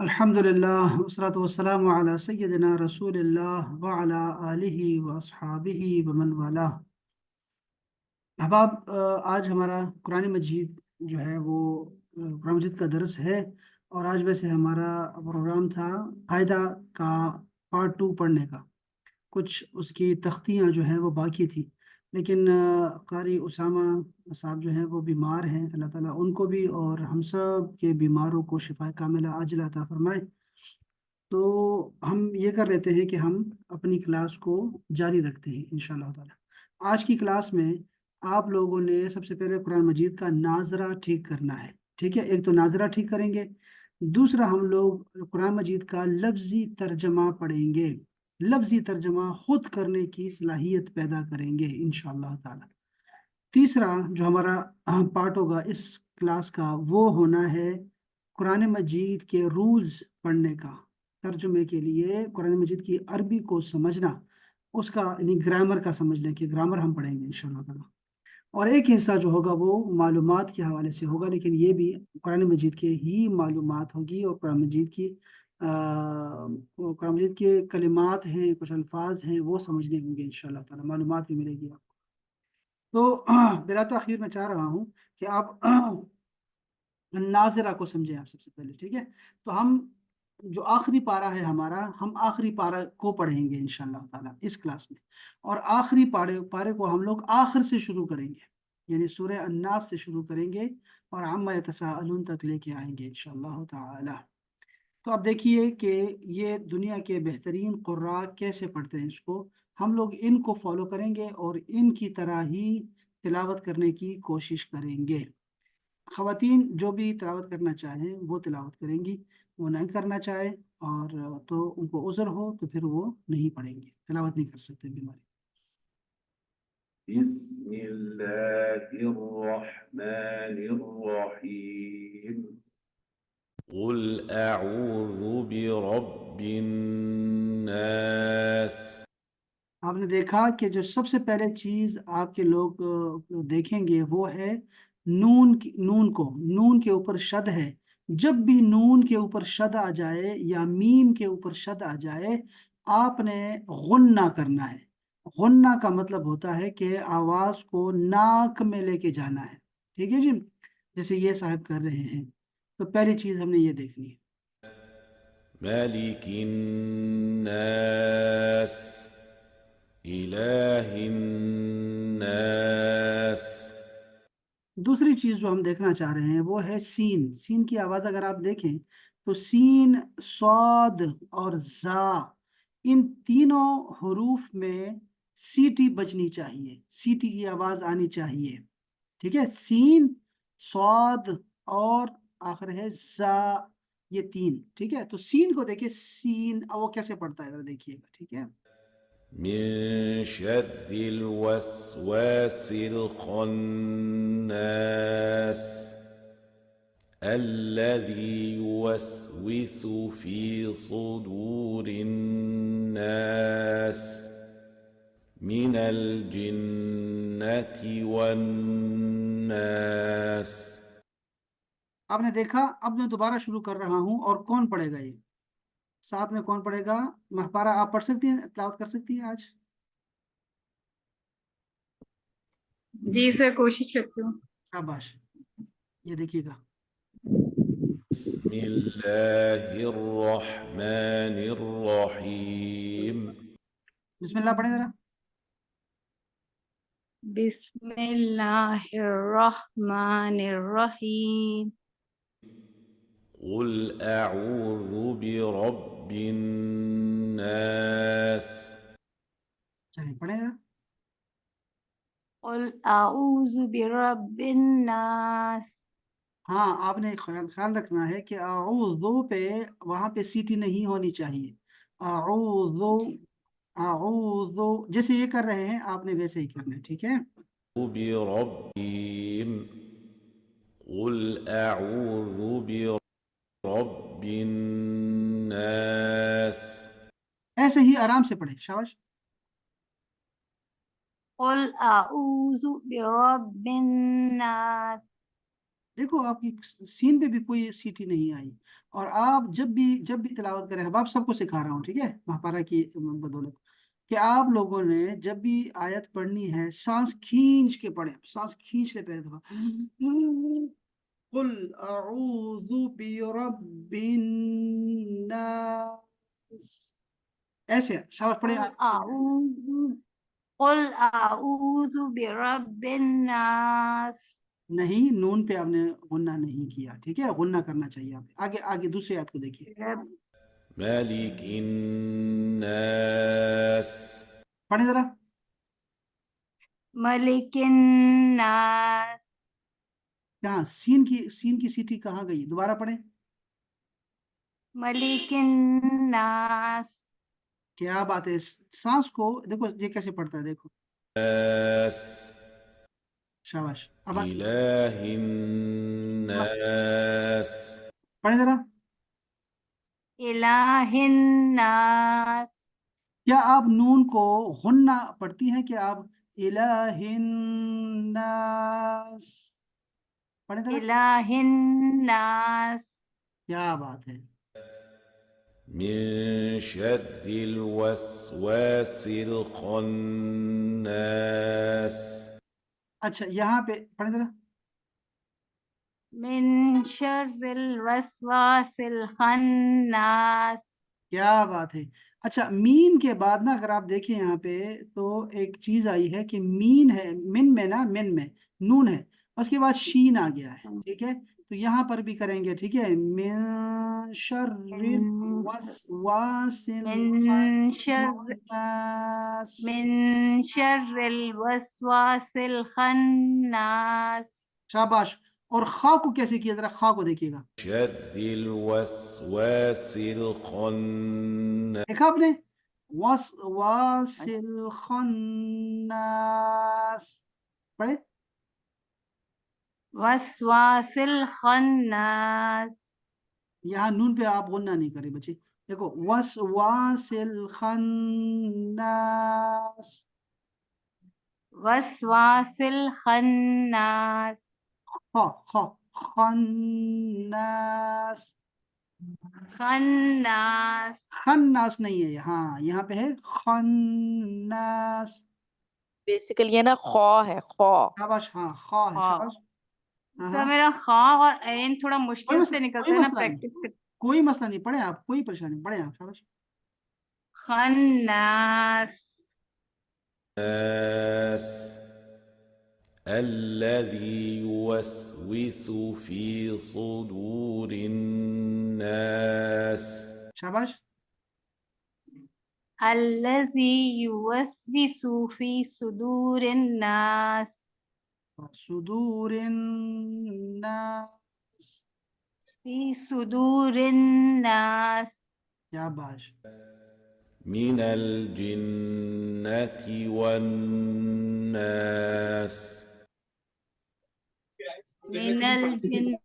الحمدللہ والصلاة والسلام علی سیدنا رسول اللہ وعلی آلہ واصحابہ ومن والاه۔ احباب، آج ہمارا قرآن مجید جو ہے وہ قرآن مجید کا درس ہے، اور آج ویسے ہمارا پروگرام تھا قاعدہ کا پارٹ 2 پڑھنے کا۔ کچھ اس کی تختیاں جو ہیں وہ باقی تھی، لیکن قاری اسامہ صاحب جو ہیں وہ بیمار ہیں، اللہ تعالیٰ ان کو بھی اور ہم سب کے بیماروں کو شفا کاملہ عاجلہ عطا فرمائے۔ تو ہم یہ کر لیتے ہیں کہ ہم اپنی کلاس کو جاری رکھتے ہیں انشاءاللہ تعالی۔ آج کی کلاس میں آپ لوگوں نے سب سے پہلے قرآن مجید کا ناظرہ ٹھیک کرنا ہے، ٹھیک ہے؟ ایک تو ناظرہ ٹھیک کریں گے، دوسرا ہم لوگ قرآن مجید کا لفظی ترجمہ پڑھیں گے، لفظی ترجمہ خود کرنے کی صلاحیت پیدا کریں گے انشاءاللہ تعالی۔ تیسرا جو ہمارا اہم پارٹ ہوگا اس کلاس کا، وہ ہونا ہے قرآن مجید کے رولز پڑھنے کا، ترجمے کے لیے قرآن مجید کی عربی کو سمجھنا، اس کا یعنی گرامر کا سمجھنے کی گرامر ہم پڑھیں گے انشاءاللہ تعالی۔ اور ایک حصہ جو ہوگا وہ معلومات کے حوالے سے ہوگا، لیکن یہ بھی قرآن مجید کے ہی معلومات ہوگی، اور قرآن مجید کے کلمات ہیں، کچھ الفاظ ہیں، وہ سمجھنے ہوں گے انشاءاللہ تعالی، معلومات بھی ملے گی آپ کو۔ تو بلا تاخیر میں چاہ رہا ہوں کہ آپ ناظرہ کو سمجھیں آپ سب سے پہلے، ٹھیک ہے؟ تو ہم جو آخری پارہ ہے ہمارا، ہم آخری پارہ کو پڑھیں گے انشاءاللہ تعالی اس کلاس میں، اور آخری پارے کو ہم لوگ آخر سے شروع کریں گے، یعنی سورہ الناس سے شروع کریں گے اور عما یتساءلون تک لے کے آئیں گے انشاءاللہ تعالی۔ تو اب دیکھیے کہ یہ دنیا کے بہترین قراء کیسے پڑھتے ہیں اس کو، ہم لوگ ان کو فالو کریں گے اور ان کی طرح ہی تلاوت کرنے کی کوشش کریں گے۔ خواتین جو بھی تلاوت کرنا چاہیں وہ تلاوت کریں گی، وہ نہیں کرنا چاہے اور تو ان کو عذر ہو تو پھر وہ نہیں پڑھیں گے، تلاوت نہیں کر سکتے بیماری۔ بسم الله الرحمن الرحيم قل أعوذ برب الناس۔ آپ نے دیکھا کہ جو سب سے پہلے چیز آپ کے لوگ دیکھیں گے وہ ہے نون کو، نون کے اوپر شد ہے۔ جب بھی نون کے اوپر شد آ جائے یا میم کے اوپر شد آ جائے، آپ نے غنہ کرنا ہے۔ غنہ کا مطلب ہوتا ہے کہ آواز کو ناک میں لے کے جانا ہے، ٹھیک ہے جی؟ جیسے یہ صاحب کر رہے ہیں، تو پہلی چیز ہم نے یہ دیکھنی ہے۔ ملك الناس إله الناس۔ دوسری چیز جو ہم دیکھنا چاہ رہے ہیں وہ ہے سین۔ سین کی آواز اگر آپ دیکھیں تو سین، صاد اور زا، ان تینوں حروف میں سیٹی بجنی چاہیے، سیٹی کی آواز آنی چاہیے، ٹھیک ہے؟ سین، صاد اور آخر ہے زا، یہ تین، ٹھیک ہے؟ تو سین کو دیکھیں، سین وہ کیسے پڑھتا ہے ذرا دیکھیے گا، ٹھیک ہے؟ من شر الوسواس الخناس الذي يوسوس في صدور الناس من الجنة والناس۔ آپ نے دیکھا، اب میں دوبارہ شروع کر رہا ہوں، اور کون پڑھے گا یہ ساتھ میں؟ کون پڑھے گا؟ مہپارہ آپ پڑھ سکتی ہیں، تلاوت کر سکتی ہیں آج؟ جی سر، کوشش کرتی ہوں۔ شاباش، یہ دیکھیے گا۔ بسم الله الرحمن الرحيم۔ بسم اللہ پڑھیں ذرا۔ بسم اللہ الرحمن الرحیم۔ قل أعوذ برب الناس۔ چلیے پڑھیں ذرا۔ قل اعوذ برب الناس۔ ہاں، آپ نے خیال رکھنا ہے کہ اعوذ پہ وہاں پہ سیٹی نہیں ہونی چاہیے۔ اعوذ، اعوذ جیسے یہ کر رہے ہیں آپ نے ویسے ہی کرنا ہے، ٹھیک ہے؟ بربهم۔ قل أعوذ برب الناس۔ ایسے ہی آرام سے پڑھیں، شاباش۔ قل اعوذ برب الناس۔ देखो आपकी सीन पे भी कोई सीटी नहीं आई। और आप जब भी तिलावत करें, अब आप सबको सिखा रहा हूँ, ठीक है, महापारा की बदौलत, कि आप लोगों ने जब भी आयत पढ़नी है सांस खींच के पढ़े, सांस खींच ले पहले दफा। कुल अऊज़ु बिरब्बिन नास, ऐसे शाबाश पढ़े कुल आऊज़ु कुल आऊज़ु बिरब्बिन नास। नहीं, नून पे आपने गुन्ना नहीं किया, ठीक है, गुन्ना करना चाहिए। आप आगे आगे दूसरी आयत को देखिए, रब ملك الناس पढ़े जरा। मलिकिन नास। यहाँ सीन की सीटी कहाँ गई, दोबारा पढ़े। मलिकिन नास। क्या बात है, सांस को देखो ये कैसे पढ़ता है, देखो, शाबाश। अब إله الناس पढ़े जरा। इलाहिन नास। क्या आप नून को गुन्ना पढ़ती हैं, कि आप इलाहिन नास, पढ़े जरा। इलाहिन नास। क्या बात है। من شر الوسواس الخناس अच्छा यहाँ पे पढ़े जरा। मिन शर्रिल वसवासिल खन्नास। क्या बात है। अच्छा, मीन के बाद ना अगर आप देखें यहाँ पे, तो एक चीज आई है कि मीन है, मिन में ना, मिन में नून है, उसके बाद शीन आ गया है, ठीक है, तो यहाँ पर भी करेंगे, ठीक है। मिन शर्रिल वसवासिल मिन शर्र खन्नास। मिन शर्रिल वसवासिल खन्नास। शाबाश। और खा को कैसे किया, जरा खा को देखिएगा, شر الوسواس الخناس देखा आपने, वसवासिल खन्नास, पढ़े। वसवासिल खन्नास। यहाँ नून पे आप गुन्ना नहीं करें बच्चे, देखो, वसवासिल खन्नास, वसवासिल खन्नास। ख ख खन्नास, खन्नास। खन्नास नहीं है, हाँ यहाँ पे है खन्नास। बेसिकली ये ना खौ है खौ। शाबाश, हाँ खा है, हाँ, शाबाश। हाँ सर हाँ, मेरा खा और ऐन थोड़ा मुश्किल से कोई निकलता है ना, मसला नहीं, प्रैक्टिस कर। कोई मसला नहीं, पढ़े आप, कोई परेशानी नहीं, पढ़े आप, शाबाश। खन्नास। الذي يوسوس في صدور الناس शाबाश। الذي يوسوس في صدور الناس। सुदूर नास, في صدور الناس। क्या बात। من الجنة والناس من الجن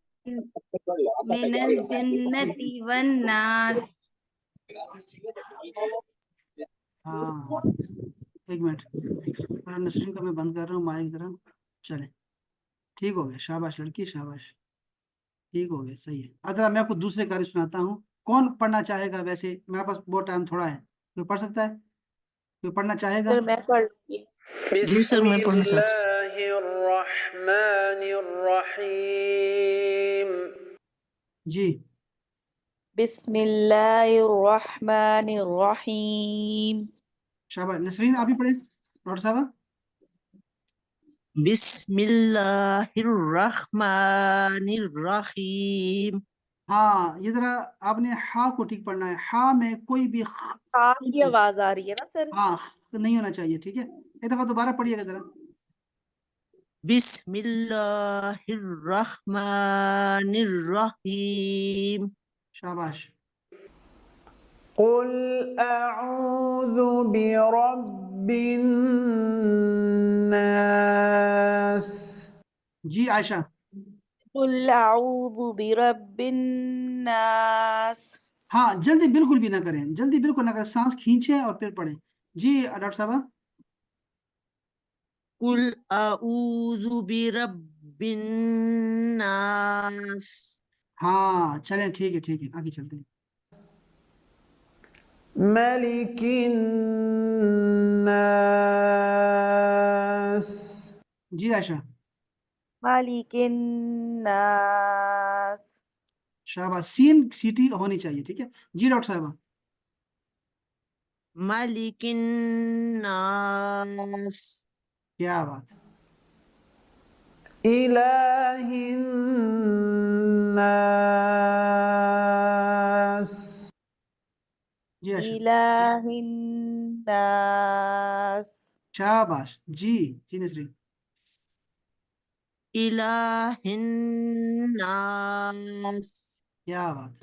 من الجنة والناس। हाँ, एक मिनट, थोड़ा नसरीन का मैं बंद कर रहा हूँ माइक जरा, चले, ठीक हो गया, शाबाश लड़की, शाबाश, ठीक हो गया, सही है। अब जरा मैं आपको दूसरे कार्य सुनाता हूँ, कौन पढ़ना चाहेगा, वैसे मेरे पास बहुत टाइम थोड़ा है, कोई पढ़ सकता है, कोई पढ़ना चाहेगा। सर मैं पढ़ लूंगी। जी सर, मैं पढ़ना चाहता हूँ। बिस्मिल्लाहिर्रहमानिर्रहीम। जी, बिस्मिल्लाहिर्रहमानिर्रहीम। शाबाश नसरीन, आप ही पढ़े, डॉक्टर साहब। बिस्मिल्लाहिर्रहमानिर्रहीम। हाँ, ये जरा आपने हा को ठीक पढ़ना है, हा में कोई भी खा की आवाज आ रही है ना सर। हाँ नहीं होना चाहिए, ठीक है, एक दफा दोबारा पढ़िएगा जरा। बिस्मिल्लाहिर्रहमानिर्रहीम। शाबाश। قل أعوذ برب الناس। जी आयशा। कुल अऊज़ु बिरब्बिन नास। हाँ, जल्दी बिल्कुल भी ना करें, जल्दी बिल्कुल ना करें, सांस खींचे और फिर पढ़ें। जी डॉक्टर साहब। कुल अऊज़ु बिरब्बिन الناس. हाँ चलें, ठीक है, आगे चलते हैं. ملك الناس. जी आयशा, मालिकिन नास. शाबाश. सीन सीटी होनी चाहिए, ठीक है. जी डॉक्टर साहबा. ملك الناس. क्या बात. إله الناس. जी आयशा, इलाहिन नास. शाबाश. जी नसरीन. إله الناس. क्या बात.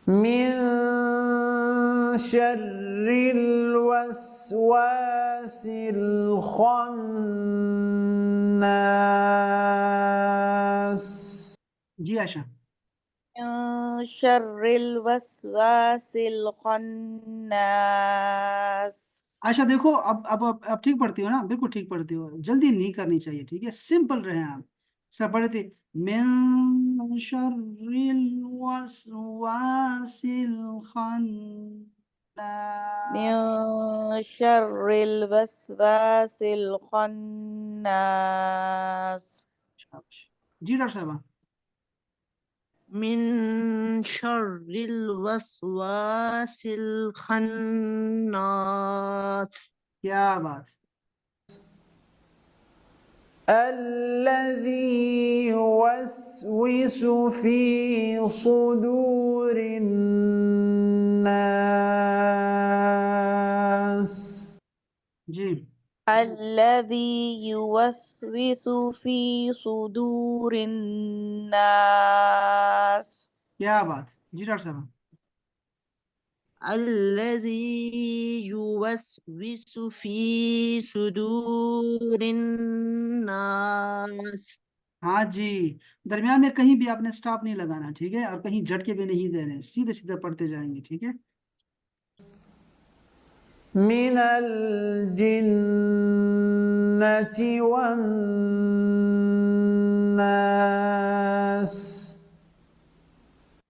من شر الوسواس الخناس. जी आयशा. من شر الوسواس الخناس. आयशा देखो, अब ठीक पढ़ती हो ना, बिल्कुल ठीक पढ़ती हो. जल्दी नहीं करनी चाहिए, ठीक है. सिंपल रहे आप. सब पढ़े थे. मिन शर्रिल वसवासिल खन्नास. من شر الوسواس الخناس. शाबाश. जी डॉक्टर साहबा. من شر الوسواس الخناس. क्या बात. الذي يوسوس في صدور الناس. जी. الذي يوسوس في صدور الناس. क्या बात. जी डॉक्टर साहबा. الذي يوسوس في صدور الناس. हाँ जी. दरमियान में कहीं भी आपने स्टॉप नहीं लगाना, ठीक है, और कहीं झटके भी नहीं देने, सीधे सीधे पढ़ते जाएंगे, ठीक है. من الجنة والناس.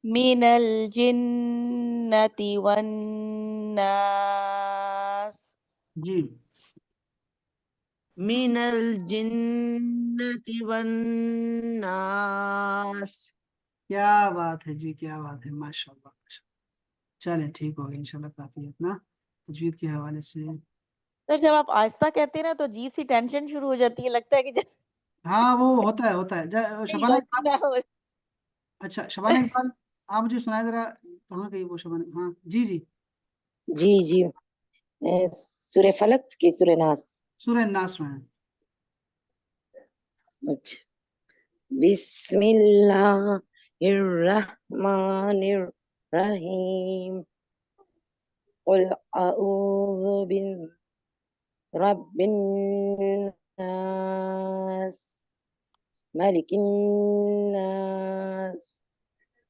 من الجنة والناس. जी. من الجنة والناس. क्या बात है जी, क्या बात है. माशाल्लाह, चलें, ठीक होगा इंशाल्लाह. काफी इतना तजवीद के हवाले से. तो जब आप आहिस्ता कहते हैं ना तो अजीब सी टेंशन शुरू हो जाती है, लगता है कि जैसे हाँ वो होता है. कहीं शबाना गलती इकबाल. ना हो. अच्छा शबाना इकबाल, आप मुझे सुनाए जरा. कहाँ गई वो शबाना. हाँ जी. जी जी सूर्य फलक की सूर्य नास. सूरह नास में है. अच्छा. बिस्मिल्लाहिर्रहमानिर्रहीम. قل أعوذ برب الناس ملك الناس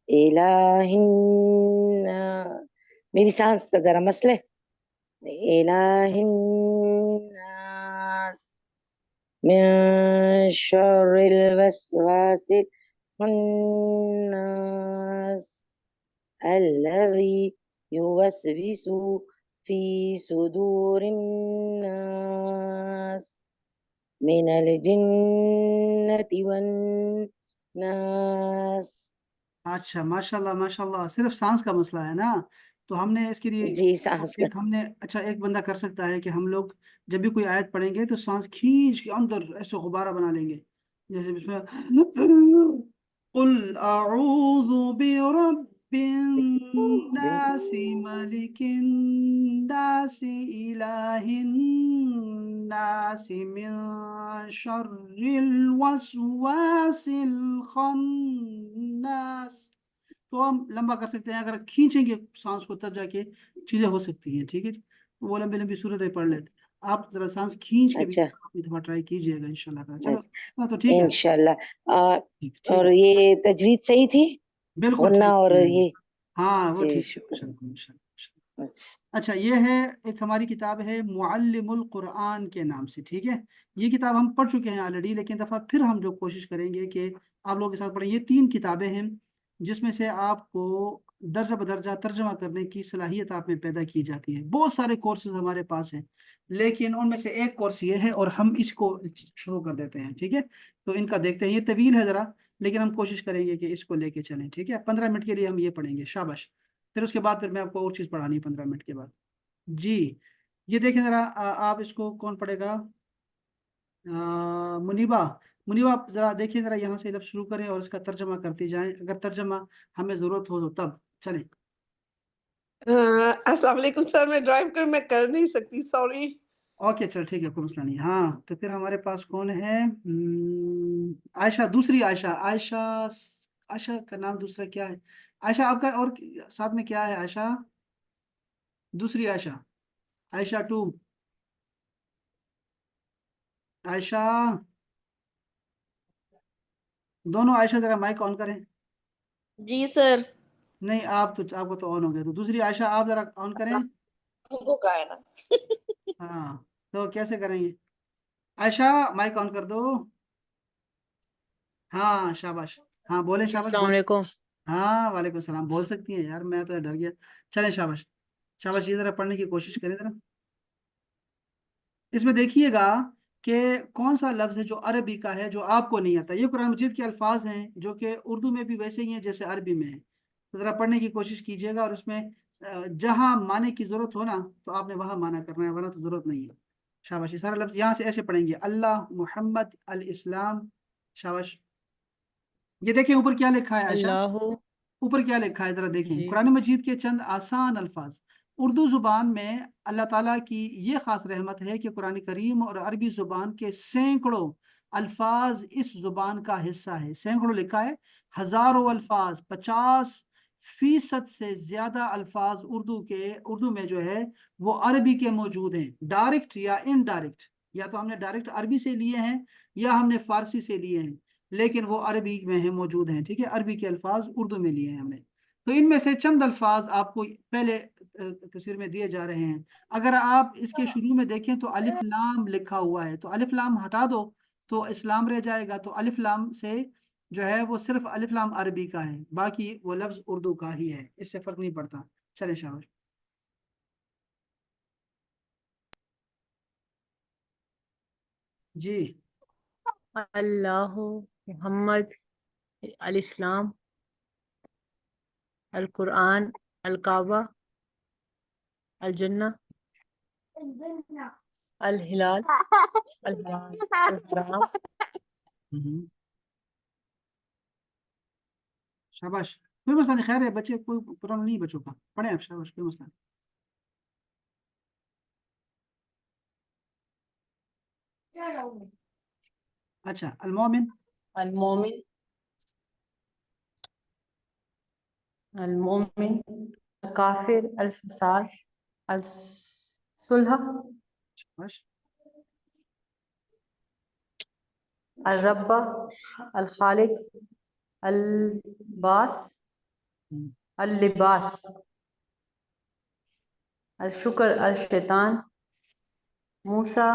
إله الناس. मेरी सांस का जरा मसले. إله الناس من شر الوسواس الخناس الذي يوسوس في صدور الناس من الجنة والناس. अच्छा माशाल्लाह. सिर्फ सांस का मसला है ना, तो हमने इसके लिए जी सांस का. एक बंदा कर सकता है कि हम लोग जब भी कोई आयत पढ़ेंगे तो सांस खींच के अंदर ऐसे गुब्बारा बना लेंगे. जैसे इसमें कुल अऊज़ु बिरब्बिन नास मलिकिन नास इलाहिन नास मिन शर्रिल वसवासिल खन्नास. तो हम लंबा कर सकते हैं, अगर खींचेंगे सांस को तब जाके चीजें हो सकती हैं, ठीक है. तो वो लंबी लंबी सूरतें पढ़ लेते हैं. आप जरा सांस खींच के भी अच्छा. एक दफा ट्राई कीजिएगा इंशाल्लाह ताला. चलो हाँ, तो ठीक है. इंशाल्लाह. और ठीक और है, ये तजवीज सही थी बिल्कुल वरना ठीक और है. ये. हाँ वो जी ठीक है. शुक्र. इंशाल्लाह. अच्छा अच्छा, ये है एक हमारी किताब है मुअल्लिमुल कुरान के नाम से, ठीक है। ये किताब हम पढ़ चुके हैं ऑलरेडी, लेकिन दफ़ा फिर हम जो कोशिश करेंगे कि आप लोगों के साथ पढ़ें। ये 3 किताबें हैं जिसमें से आपको दर्जा बदर्जा तर्जमा करने की सलाहियत आप में पैदा की जाती है। बहुत सारे कोर्सेज हमारे पास हैं, लेकिन उनमें से एक कोर्स ये है और हम इसको शुरू कर देते हैं, ठीक है। तो इनका देखते हैं, ये तवील है ज़रा, लेकिन हम कोशिश करेंगे कि इसको लेके चलें, ठीक है। 15 मिनट के लिए हम ये पढ़ेंगे, शाबाश। फिर उसके बाद फिर मैं आपको और चीज़ पढ़ानी है 15 मिनट के बाद। जी, ये देखें ज़रा, आप इसको कौन पढ़ेगा? मुनीबा। मुनीबा, आप ज़रा देखिए, ज़रा यहाँ से लफ्ज़ शुरू करें और इसका तर्जमा करती जाएं, अगर तर्जमा हमें ज़रूरत हो तो तब चलें। अस्सलाम वालेकुम सर, मैं ड्राइव मैं कर नहीं सकती, सॉरी। ओके, चल ठीक है, कोई मसला नहीं। हाँ, तो फिर हमारे पास कौन है? आयशा, दूसरी आयशा। आयशा, आयशा का नाम दूसरा क्या है? आयशा आपका और साथ में क्या है? आयशा, दूसरी आयशा, आयशा 2। आयशा, दोनों आयशा ज़रा माइक ऑन करें। जी सर। नहीं, आपको तो ऑन हो गया, तो दूसरी आयशा आप ज़रा ऑन करें। हमको का है ना। हाँ, तो कैसे करेंगे? आयशा, माइक ऑन कर दो। हाँ, शाबाश। हाँ, बोले, शाबाश, अस्सलाम बोल। वालेकुम। हाँ, वालेकुम सलाम। बोल सकती हैं यार, मैं तो डर गया। चलें, शाबाश। शाबाश, ये ज़रा पढ़ने की कोशिश करें ज़रा। इसमें देखिएगा कि कौन सा लफ्ज़ है जो अरबी का है, जो आपको नहीं आता। ये कुरान मजीद के अल्फाज हैं जो कि उर्दू में भी वैसे ही हैं जैसे अरबी में है। तो ज़रा पढ़ने की कोशिश कीजिएगा, और उसमें जहाँ माने की ज़रूरत हो ना, तो आपने वहाँ माना करना है, वरना तो ज़रूरत नहीं है। शाबाश। ये सारा लफ्ज़ यहाँ से ऐसे पढ़ेंगे, अल्लाह, मोहम्मद, अल इस्लाम। शाबाश। ये देखिए ऊपर क्या लिखा है आयशा, अल्लाह ऊपर क्या लिखा है जरा देखें। जी। कुरान मजीद के चंद आसान अल्फाज। उर्दू जुबान में अल्लाह ताला की ये खास रहमत है कि कुरान करीम और अरबी जुबान के सैकड़ों अल्फाज इस जुबान का हिस्सा है। सैकड़ों लिखा है, हजारों अल्फाज, 50% से ज्यादा अल्फाज उर्दू में जो है वो अरबी के मौजूद हैं, डायरेक्ट या इनडायरेक्ट। या तो हमने डायरेक्ट अरबी से लिए हैं या हमने फारसी से लिए हैं, लेकिन वो अरबी में है, मौजूद हैं, ठीक है। अरबी के अल्फाज उर्दू में लिए हैं हमने। तो इनमें से चंद अल्फाज आपको पहले तस्वीर में दिए जा रहे हैं। अगर आप इसके शुरू में देखें तो अलिफ लाम लिखा हुआ है, तो अलिफ लाम हटा दो तो इस्लाम रह जाएगा। तो अलिफ लाम से जो है वो सिर्फ अलिफ लाम अरबी का है, बाकी वो लफ्ज उर्दू का ही है, इससे फर्क नहीं पड़ता। चले, शाबाश। जी, अल्लाह, मोहम्मद, अल इस्लाम, अल कुरान, अल काबा, अल जन्ना, अल हिलाल, अल हराम। हम्म, शाबाश। कोई मसला नहीं, खैर है, बच्चे कोई प्रॉब्लम नहीं, बच्चों का पढ़े आप, शाबाश, कोई मसला नहीं। अच्छा, अल मोमिन। अल मोमिन, अल मोमिन, अल काफिर, अल फसाद, अल सुलह, शाबाश। अल रब्बा, अल खालिक, अल बास, हम्म, अल लिबास, अल शुक्र, अल शैतान, मूसा,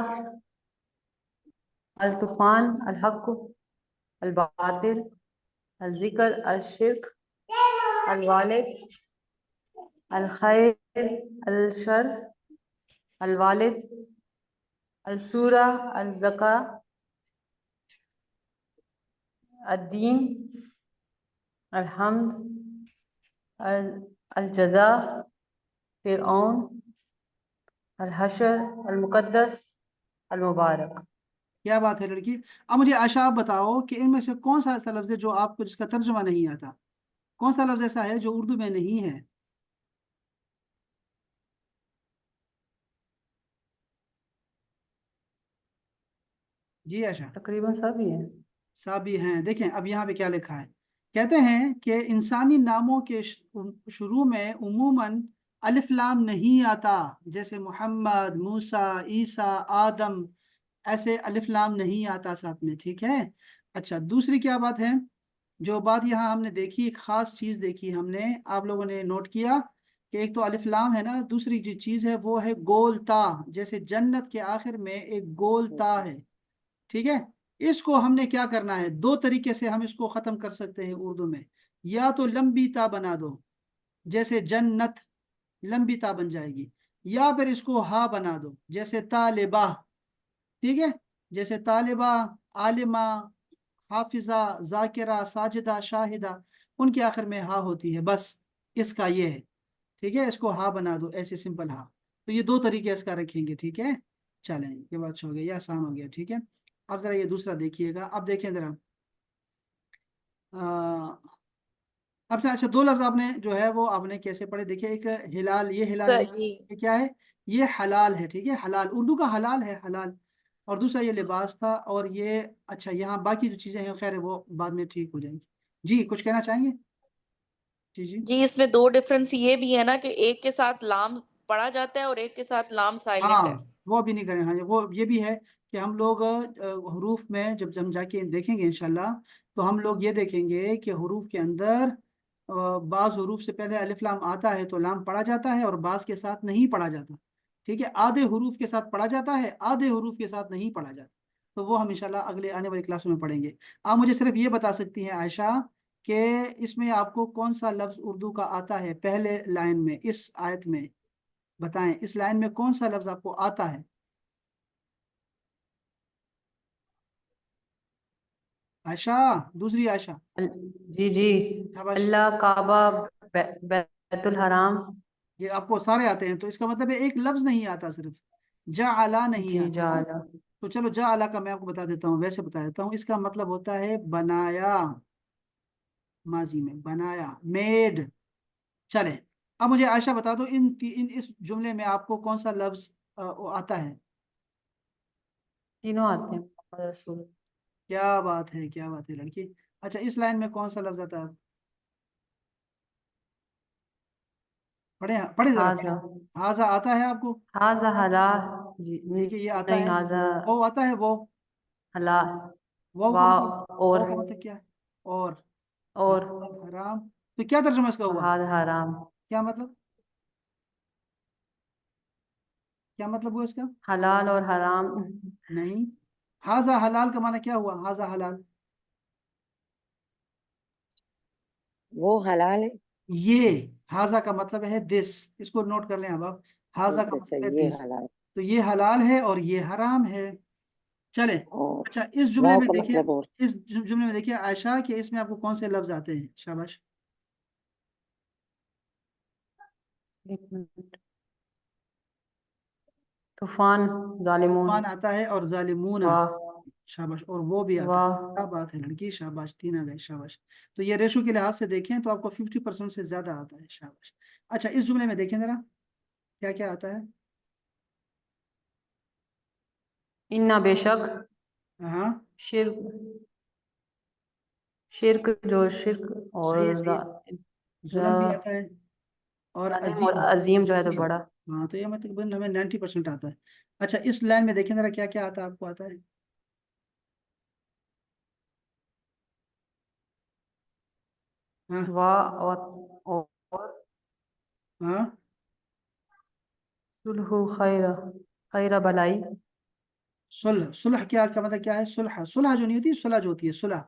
अल तूफान, अल हक, अल बातिल, अल जिक्र, अल शिर्क, अल वालिद, अल खैर, अल शर, अल वालिद, अल सूरा, अल जका, अल दीन, अल हम्द, अल अल जजा, फिरऔन, अल हशर, अल मुकद्दस, अल मुबारक। क्या बात है लड़की। अब मुझे आशा, आप बताओ कि इनमें से कौन सा ऐसा लफ्ज है जो आपको जिसका तर्जुमा नहीं आता? कौन सा लफ्ज ऐसा है जो उर्दू में नहीं है? जी आशा। तकरीबन सब ही है। साबी हैं। देखें अब यहाँ पे क्या लिखा है। कहते हैं कि इंसानी नामों के शुरू में उमूमन अलिफ लाम नहीं आता, जैसे मोहम्मद, मूसा, ईसा, आदम, ऐसे अलिफ लाम नहीं आता साथ में, ठीक है। अच्छा, दूसरी क्या बात है? जो बात यहाँ हमने देखी, एक खास चीज देखी हमने, आप लोगों ने नोट किया کہ ایک تو الف لام ہے نا، دوسری جو چیز ہے وہ ہے گول تا، جیسے جنت کے آخر میں ایک گول تا ہے، ٹھیک ہے؟ اس کو ہم نے کیا کرنا ہے، دو طریقے سے ہم اس کو ختم کر سکتے ہیں اردو میں، یا تو لمبی تا بنا دو جیسے جنت، لمبی تا بن جائے گی، یا پھر اس کو ہا بنا دو جیسے طالبہ، ٹھیک ہے؟ جیسے طالبہ، عالمہ، حافظہ، ذاکرہ، ساجدہ، شاہدہ، ان کے آخر میں ہا ہوتی ہے، بس اس کا یہ ہے، ٹھیک ہے؟ اس کو ہا بنا دو ایسے سمپل ہا، تو یہ دو طریقے اس کا رکھیں گے، ٹھیک ہے؟ چلیں یہ بات ہو گیا، یہ آسان ہو گیا، ٹھیک ہے؟ اب ذرا یہ دوسرا دیکھیے گا، اب دیکھیں ذرا اب اچھا دو لفظ آپ نے جو ہے وہ آپ نے کیسے پڑھے، دیکھیے ایک ہلال، یہ ہلال نہیں، جی یہ کیا ہے، یہ حلال ہے، ٹھیک ہے؟ حلال اردو کا حلال ہے، حلال، اور دوسرا یہ لباس تھا، اور یہ اچھا یہاں باقی جو چیزیں ہیں خیر وہ بعد میں ٹھیک ہو جائیں گی۔ جی کچھ کہنا چاہیں گے؟ جی جی جی، اس میں دو ڈفرنس یہ بھی ہے نا کہ ایک کے ساتھ لام پڑھا جاتا ہے اور ایک کے ساتھ لام سائلنٹ ہے۔ ہاں وہ بھی نہیں کریں، ہاں وہ یہ بھی ہے کہ ہم لوگ حروف میں جب ہم جا کے دیکھیں گے انشاءاللہ، تو ہم لوگ یہ دیکھیں گے کہ حروف کے اندر بعض حروف سے پہلے الف لام آتا ہے تو لام پڑھا جاتا ہے، اور بعض کے ساتھ نہیں پڑھا جاتا، ٹھیک ہے؟ آدھے حروف کے ساتھ پڑھا جاتا ہے، آدھے حروف کے ساتھ نہیں پڑھا جاتا، تو وہ ہم انشاءاللہ اگلے آنے والی کلاسوں میں پڑھیں گے۔ آپ مجھے صرف یہ بتا سکتی ہیں عائشہ کہ اس میں آپ کو کون سا لفظ اردو کا آتا ہے پہلے لائن میں، اس آیت میں بتائیں، اس لائن میں کون سا لفظ آپ کو آتا ہے؟ عائشہ، دوسری عائشہ، جی جی، شاباش۔ اللہ، کعبہ، بیت الحرام۔ یہ آپ کو سارے آتے ہیں، تو اس کا مطلب ہے ایک لفظ نہیں آتا، صرف جعلا نہیں جی آتا۔ جالا۔ تو چلو جعلا کا میں آپ کو بتا دیتا ہوں، ویسے بتا دیتا ہوں، اس کا مطلب ہوتا ہے بنایا، ماضی میں بنایا، میڈ۔ چلے اب مجھے عائشہ بتا دو اس جملے میں آپ کو کون سا لفظ آتا ہے؟ تینوں آتے ہیں، محمد رسول۔ کیا بات ہے، کیا بات ہے لڑکی۔ اچھا اس لائن میں کون سا لفظ آتا ہے؟ پڑھے پڑھے ذرا ہاضا، ہاضا آتا ہے آپ کو؟ ہاضا حلال۔ جی ٹھیک ہے یہ آتا نہیں، ہے، ہاضا وہ آتا ہے، وہ حلال۔ واو کا مطلب، اور واو کا مطلب کیا ہے؟ اور اور حرام، تو کیا ترجمہ اس کا ہوا، ہاضا حرام، کیا مطلب، کیا مطلب ہوا اس کا؟ حلال اور حرام۔ نہیں، ہاضا حلال کا معنی کیا ہوا، ہاضا حلال؟ وہ حلال ہے، یہ ہاضا کا مطلب ہے دس، اس کو نوٹ کر لیں اب آپ، ہاضا کا اچھا مطلب ہے یہ دس، حلال تو یہ حلال ہے اور یہ حرام ہے۔ چلے اور اچھا اس جملے واؤ میں کا دیکھیے، مطلب اور اس جملے میں دیکھیے عائشہ کہ اس میں آپ کو کون سے لفظ آتے ہیں، شاباش۔ ایک منٹ، طوفان، ظالمون، طوفان آتا ہے اور ظالمون آتا واہ ہے، شاباش، اور وہ بھی آتا ہے، واہ۔ کیا بات ہے لڑکی، شاباش، تین آ گئے، شاباش۔ تو یہ ریشو کے لحاظ سے دیکھیں تو آپ کو 50% سے زیادہ آتا ہے، شاباش۔ اچھا اس جملے میں دیکھیں ذرا کیا کیا آتا ہے؟ انا بے شک، ہاں شرک، شرک جو شرک اور صحیح ہے، صحیح ہے، ظلم بھی آتا ہے، اور عظیم، اور عظیم عظیم جو ہے تو بھی آتا بڑا۔ ہے، ہاں تو یہ مطلب ہمیں 90% آتا ہے۔ اچھا اس لائن میں دیکھیں ذرا کیا کیا آتا ہے، آپ کو آتا ہے؟ ہاں واہ اور ہاں، صلح، خیر، خیر بلائی۔ صلح، صلح کیا کا مطلب کیا ہے، صلح، صلح جو نہیں ہوتی، صلح جو ہوتی ہے، صلح،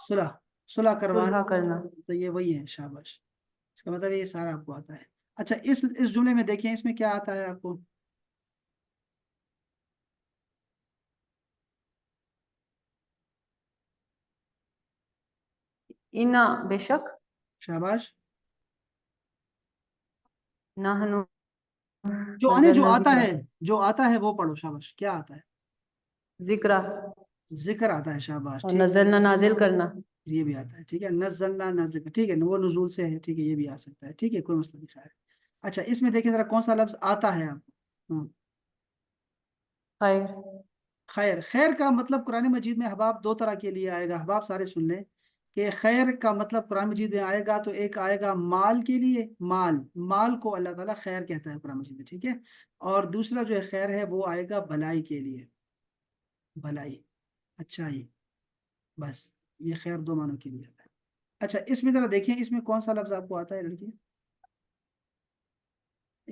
صلح، صلح صلح کروانا، کرنا۔ تو یہ وہی ہے، شاباش، اس کا مطلب یہ سارا آپ کو آتا ہے۔ اچھا اس جملے میں دیکھیں اس میں کیا آتا ہے آپ کو؟ انا بے شک، شاباش، نحن جو نزلنا آتا ذکر، ہے، جو آتا ہے وہ پڑھو، شاباش، کیا آتا ہے؟ ذکر، ذکر آتا ہے، شاباش، اور ٹھیک، نزلنا نازل کرنا۔ یہ بھی آتا ہے، ٹھیک ہے، نزلنا نازل، ٹھیک ہے، وہ نزول سے ہے، ٹھیک ہے، یہ بھی آ سکتا ہے، ٹھیک ہے، کوئی مسئلہ نہیں، خیر۔ اچھا اس میں دیکھیں ذرا کون سا لفظ آتا ہے آپ کو؟ ہاں، خیر، خیر، خیر کا مطلب قرآن مجید میں احباب دو طرح کے لیے آئے گا، احباب سارے سن لیں کہ خیر کا مطلب قرآن مجید میں آئے گا تو ایک آئے گا مال کے لیے، مال، مال کو اللہ تعالیٰ خیر کہتا ہے قرآن مجید میں، ٹھیک ہے، اور دوسرا جو ہے خیر ہے وہ آئے گا بھلائی کے لیے، بھلائی، اچھائی، بس یہ خیر دو معنوں کے لیے آتا ہے۔ اچھا اس میں ذرا دیکھیں اس میں کون سا لفظ آپ کو آتا ہے لڑکی؟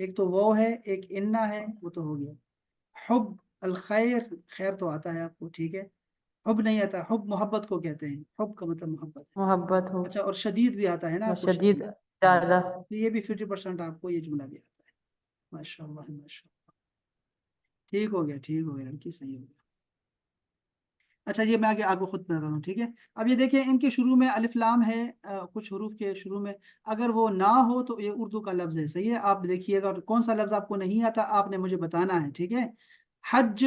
ایک تو وہ ہے، ایک انا ہے، وہ تو ہو گیا. حب الخیر، خیر تو آتا ہے آپ کو، ٹھیک ہے. حب نہیں آتا، حب محبت کو کہتے ہیں، حب کا مطلب محبت ہے. محبت ہو اچھا، اور شدید بھی آتا ہے نا اور آپ کو، شدید شدید. زیادہ. تو یہ بھی 50% آپ کو یہ جملہ بھی آتا ہے. ماشاء اللہ ماشاء اللہ، ٹھیک ہو گیا، ٹھیک ہو گیا لڑکی، صحیح ہو گیا. اچھا یہ میں آگے آپ کو خود بتا رہا ہوں، ٹھیک ہے. اب یہ دیکھیں ان کے شروع میں الف لام ہے، کچھ حروف کے شروع میں، اگر وہ نہ ہو تو یہ اردو کا لفظ ہے، صحیح ہے. آپ دیکھیے گا کون سا لفظ آپ کو نہیں آتا، آپ نے مجھے بتانا ہے، ٹھیک ہے. حج،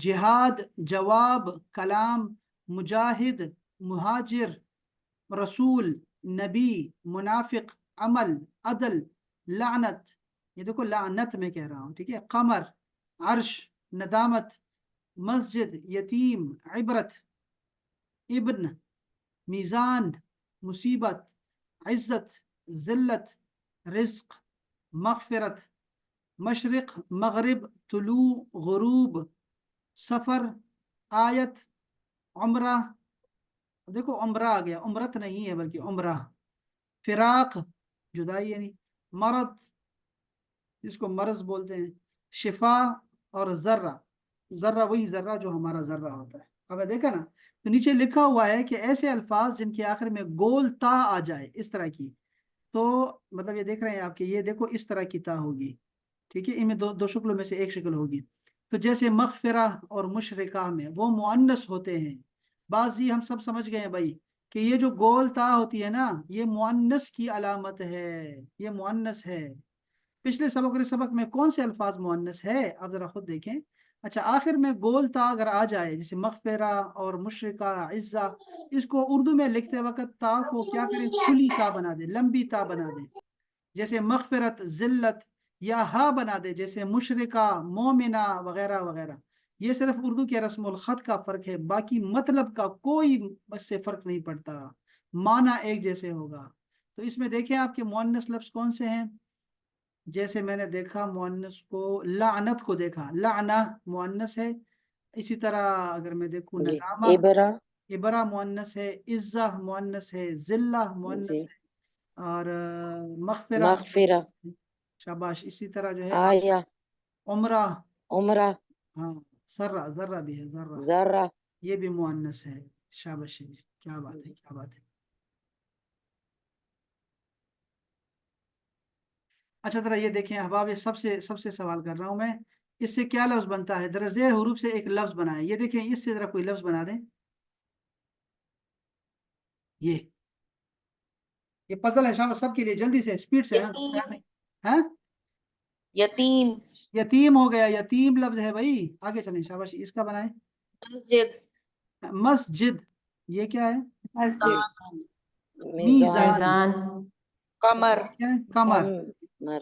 جہاد، جواب، کلام، مجاہد، مہاجر، رسول، نبی، منافق، عمل، عدل، لعنت، یہ دیکھو لعنت میں کہہ رہا ہوں، ٹھیک ہے. قمر، عرش، ندامت، مسجد، یتیم، عبرت، ابن، میزان، مصیبت، عزت، ذلت، رزق، مغفرت، مشرق، مغرب، طلوع، غروب، سفر، آیت، عمرہ، دیکھو عمرہ آ گیا، عمرت نہیں ہے بلکہ عمرہ. فراق، جدائی یعنی. مرض، جس کو مرض بولتے ہیں. شفا، اور ذرہ. ذرہ وہی ذرہ جو ہمارا ذرہ ہوتا ہے. اب دیکھا نا، تو نیچے لکھا ہوا ہے کہ ایسے الفاظ جن کے آخر میں گول تا آ جائے اس طرح کی، تو مطلب یہ دیکھ رہے ہیں آپ کہ یہ دیکھو اس طرح کی تا ہوگی، ٹھیک ہے. ان میں دو شکلوں میں سے ایک شکل ہوگی. تو جیسے مغفرہ اور مشرکہ میں وہ مؤنث ہوتے ہیں. بعض ہم سب سمجھ گئے ہیں بھائی کہ یہ جو گول تا ہوتی ہے نا، یہ مؤنث کی علامت ہے، یہ مؤنث ہے. پچھلے سبق اور اس سبق میں کون سے الفاظ مؤنث ہے آپ ذرا خود دیکھیں. اچھا، آخر میں گول تا اگر آ جائے، جیسے مغفرہ اور مشرکہ، عزہ، اس کو اردو میں لکھتے وقت تا کو کیا کریں، کھلی تا بنا دیں، لمبی تا بنا دیں. جیسے مغفرت، ذلت، یا ہا بنا دے جیسے مشرکہ، مومنہ، وغیرہ وغیرہ. یہ صرف اردو کے رسم الخط کا فرق ہے، باقی مطلب کا کوئی اس سے فرق نہیں پڑتا، معنی ایک جیسے ہوگا. تو اس میں دیکھیں آپ کے مؤنث لفظ کون سے ہیں. جیسے میں نے دیکھا مؤنث کو، لعنت کو دیکھا، لعنہ مؤنث ہے. اسی طرح اگر میں دیکھوں جی ندامہ، ابرا. عبرہ مؤنث ہے، عزہ مؤنث ہے، ذلہ مؤنث جی ہے، اور مغفرہ مغفرہ. مؤنث ہے. شاباش. اسی طرح جو ہے آیا. عمرہ، عمرہ. ہاں، ذرہ، ذرہ بھی ہے، ذرہ، ذرہ. یہ بھی مؤنث ہے. شاباش، کیا بات ہے، کیا بات ہے. اچھا ذرا یہ دیکھیں احباب، یہ سب سے سوال کر رہا ہوں میں، اس سے کیا لفظ بنتا ہے. ذرا زیر حروف سے ایک لفظ بنائیں. یہ دیکھیں اس سے ذرا کوئی لفظ بنا دیں. یہ پزل ہے شاباش سب کے لیے، جلدی سے، اسپیڈ سے. یتیم، ہاں، یتیم، یتیم ہو گیا، یتیم لفظ ہے بھائی. آگے چلیں، شاباش. اس کا بنائیں. مسجد، مسجد، یہ کیا ہے، مسجد، میزان. میزان. قمر، کیا ہے، قمر. قمر.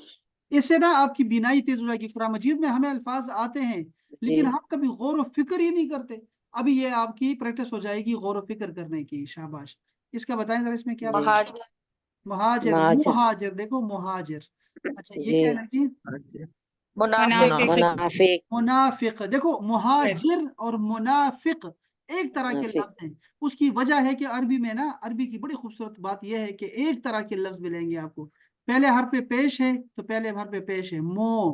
اس سے نا آپ کی بینائی تیز ہو جائے گی. قرآن مجید میں ہمیں الفاظ آتے ہیں لیکن جی ہم کبھی غور و فکر ہی نہیں کرتے. ابھی یہ آپ کی پریکٹس ہو جائے گی غور و فکر کرنے کی. شاباش. اس کا بتائیں ذرا، اس میں کیا جی. بتائیں. مہاجر، مہاجر، مہاجر. مہاجر، دیکھو مہاجر. اچھا یہ جی. کیا ہے لڑکی، منافق، منافق. منافق. دیکھو مہاجر اور منافق ایک طرح کے منافق. لفظ ہیں. اس کی وجہ ہے کہ عربی میں نا، عربی کی بڑی خوبصورت بات یہ ہے کہ ایک طرح کے لفظ ملیں گے آپ کو. پہلے حرف پہ پیش ہے تو پہلے حرف پہ پیش ہے مو،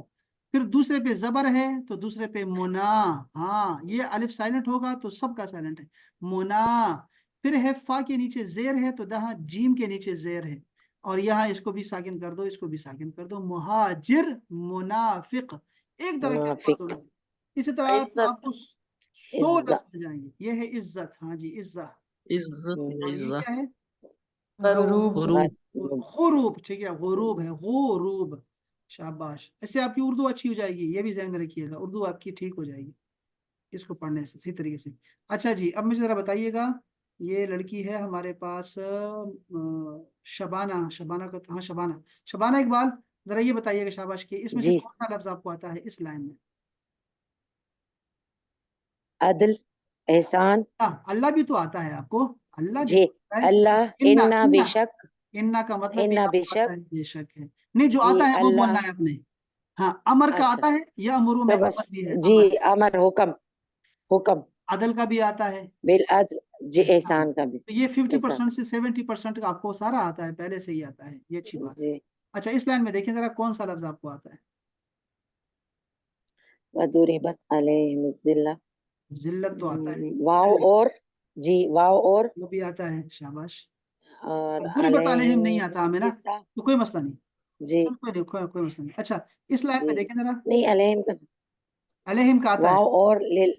پھر دوسرے پہ زبر ہے تو دوسرے پہ منا. ہاں، یہ الف سائلنٹ ہوگا تو سب کا سائلنٹ ہے، منا. پھر ہے فا کے نیچے زیر ہے تو یہاں جیم کے نیچے زیر ہے، اور یہاں اس کو بھی ساکن کر دو، اس کو بھی ساکن کر دو. مہاجر، منافق، ایک طرح کے الفاظ منافق. ہوگا. اسی طرح عزت، آپ کو 100 عزت. لفظ مل جائیں گے. یہ ہے عزت، ہاں جی، عزت. اور یہ عزت، کیا ہے، غروب، غروب، غروب. ٹھیک ہے، غروب ہے، غروب. شاباش. اس سے آپ کی اردو اچھی ہو جائے گی، یہ بھی ذہن میں رکھیے گا، اردو آپ کی ٹھیک ہو جائے گی اس کو پڑھنے سے صحیح طریقے سے. اچھا جی، اب مجھے ذرا بتائیے گا، یہ لڑکی ہے ہمارے پاس شبانہ. شبانہ کا، ہاں شبانہ، شبانہ اقبال. ذرا یہ بتائیے گا شاباش کہ اس میں سے جی. کون سا لفظ آپ کو آتا ہے اس لائن میں. عدل. احسان. اللہ بھی تو آتا ہے آپ کو، اللہ بھی جی. تو آتا ہے. اللہ. انا، انا انا، بے شک. انا کا مطلب بھی انا آپ بے کو پتا شک. ہے، بے شک ہے. نہیں، جو جی. آتا ہے وہ اللہ. بولنا ہے آپ نے. ہاں، امر کا اچھا. آتا ہے، یا امرو تو میں بس. امر بھی ہے، جی. امر. امر. حکم. حکم. عدل کا بھی آتا ہے، بالعدل. جی. احسان. احسان کا بھی. تو یہ احسان. 50% سے 70% آپ کو سارا آتا ہے، پہلے سے ہی آتا ہے، یہ اچھی بات ہے. جی. اچھا، اس لائن میں دیکھیں ذرا کون سا لفظ آپ کو آتا ہے. वदुरिबत अलैहिम ज़िल्ला। जिल्लत तो आता है, वाव और जी, वाव और वो भी आता है, शाबाश। और दुरिबत अलैहिम नहीं अलैहिम आता हमें ना, के साथ तो कोई मसला नहीं, जी कोई मसला नहीं। अच्छा, इस लाइन में जी देखें जरा, नहीं अलैहिम का अलैहिम का आता है, वाव और लिल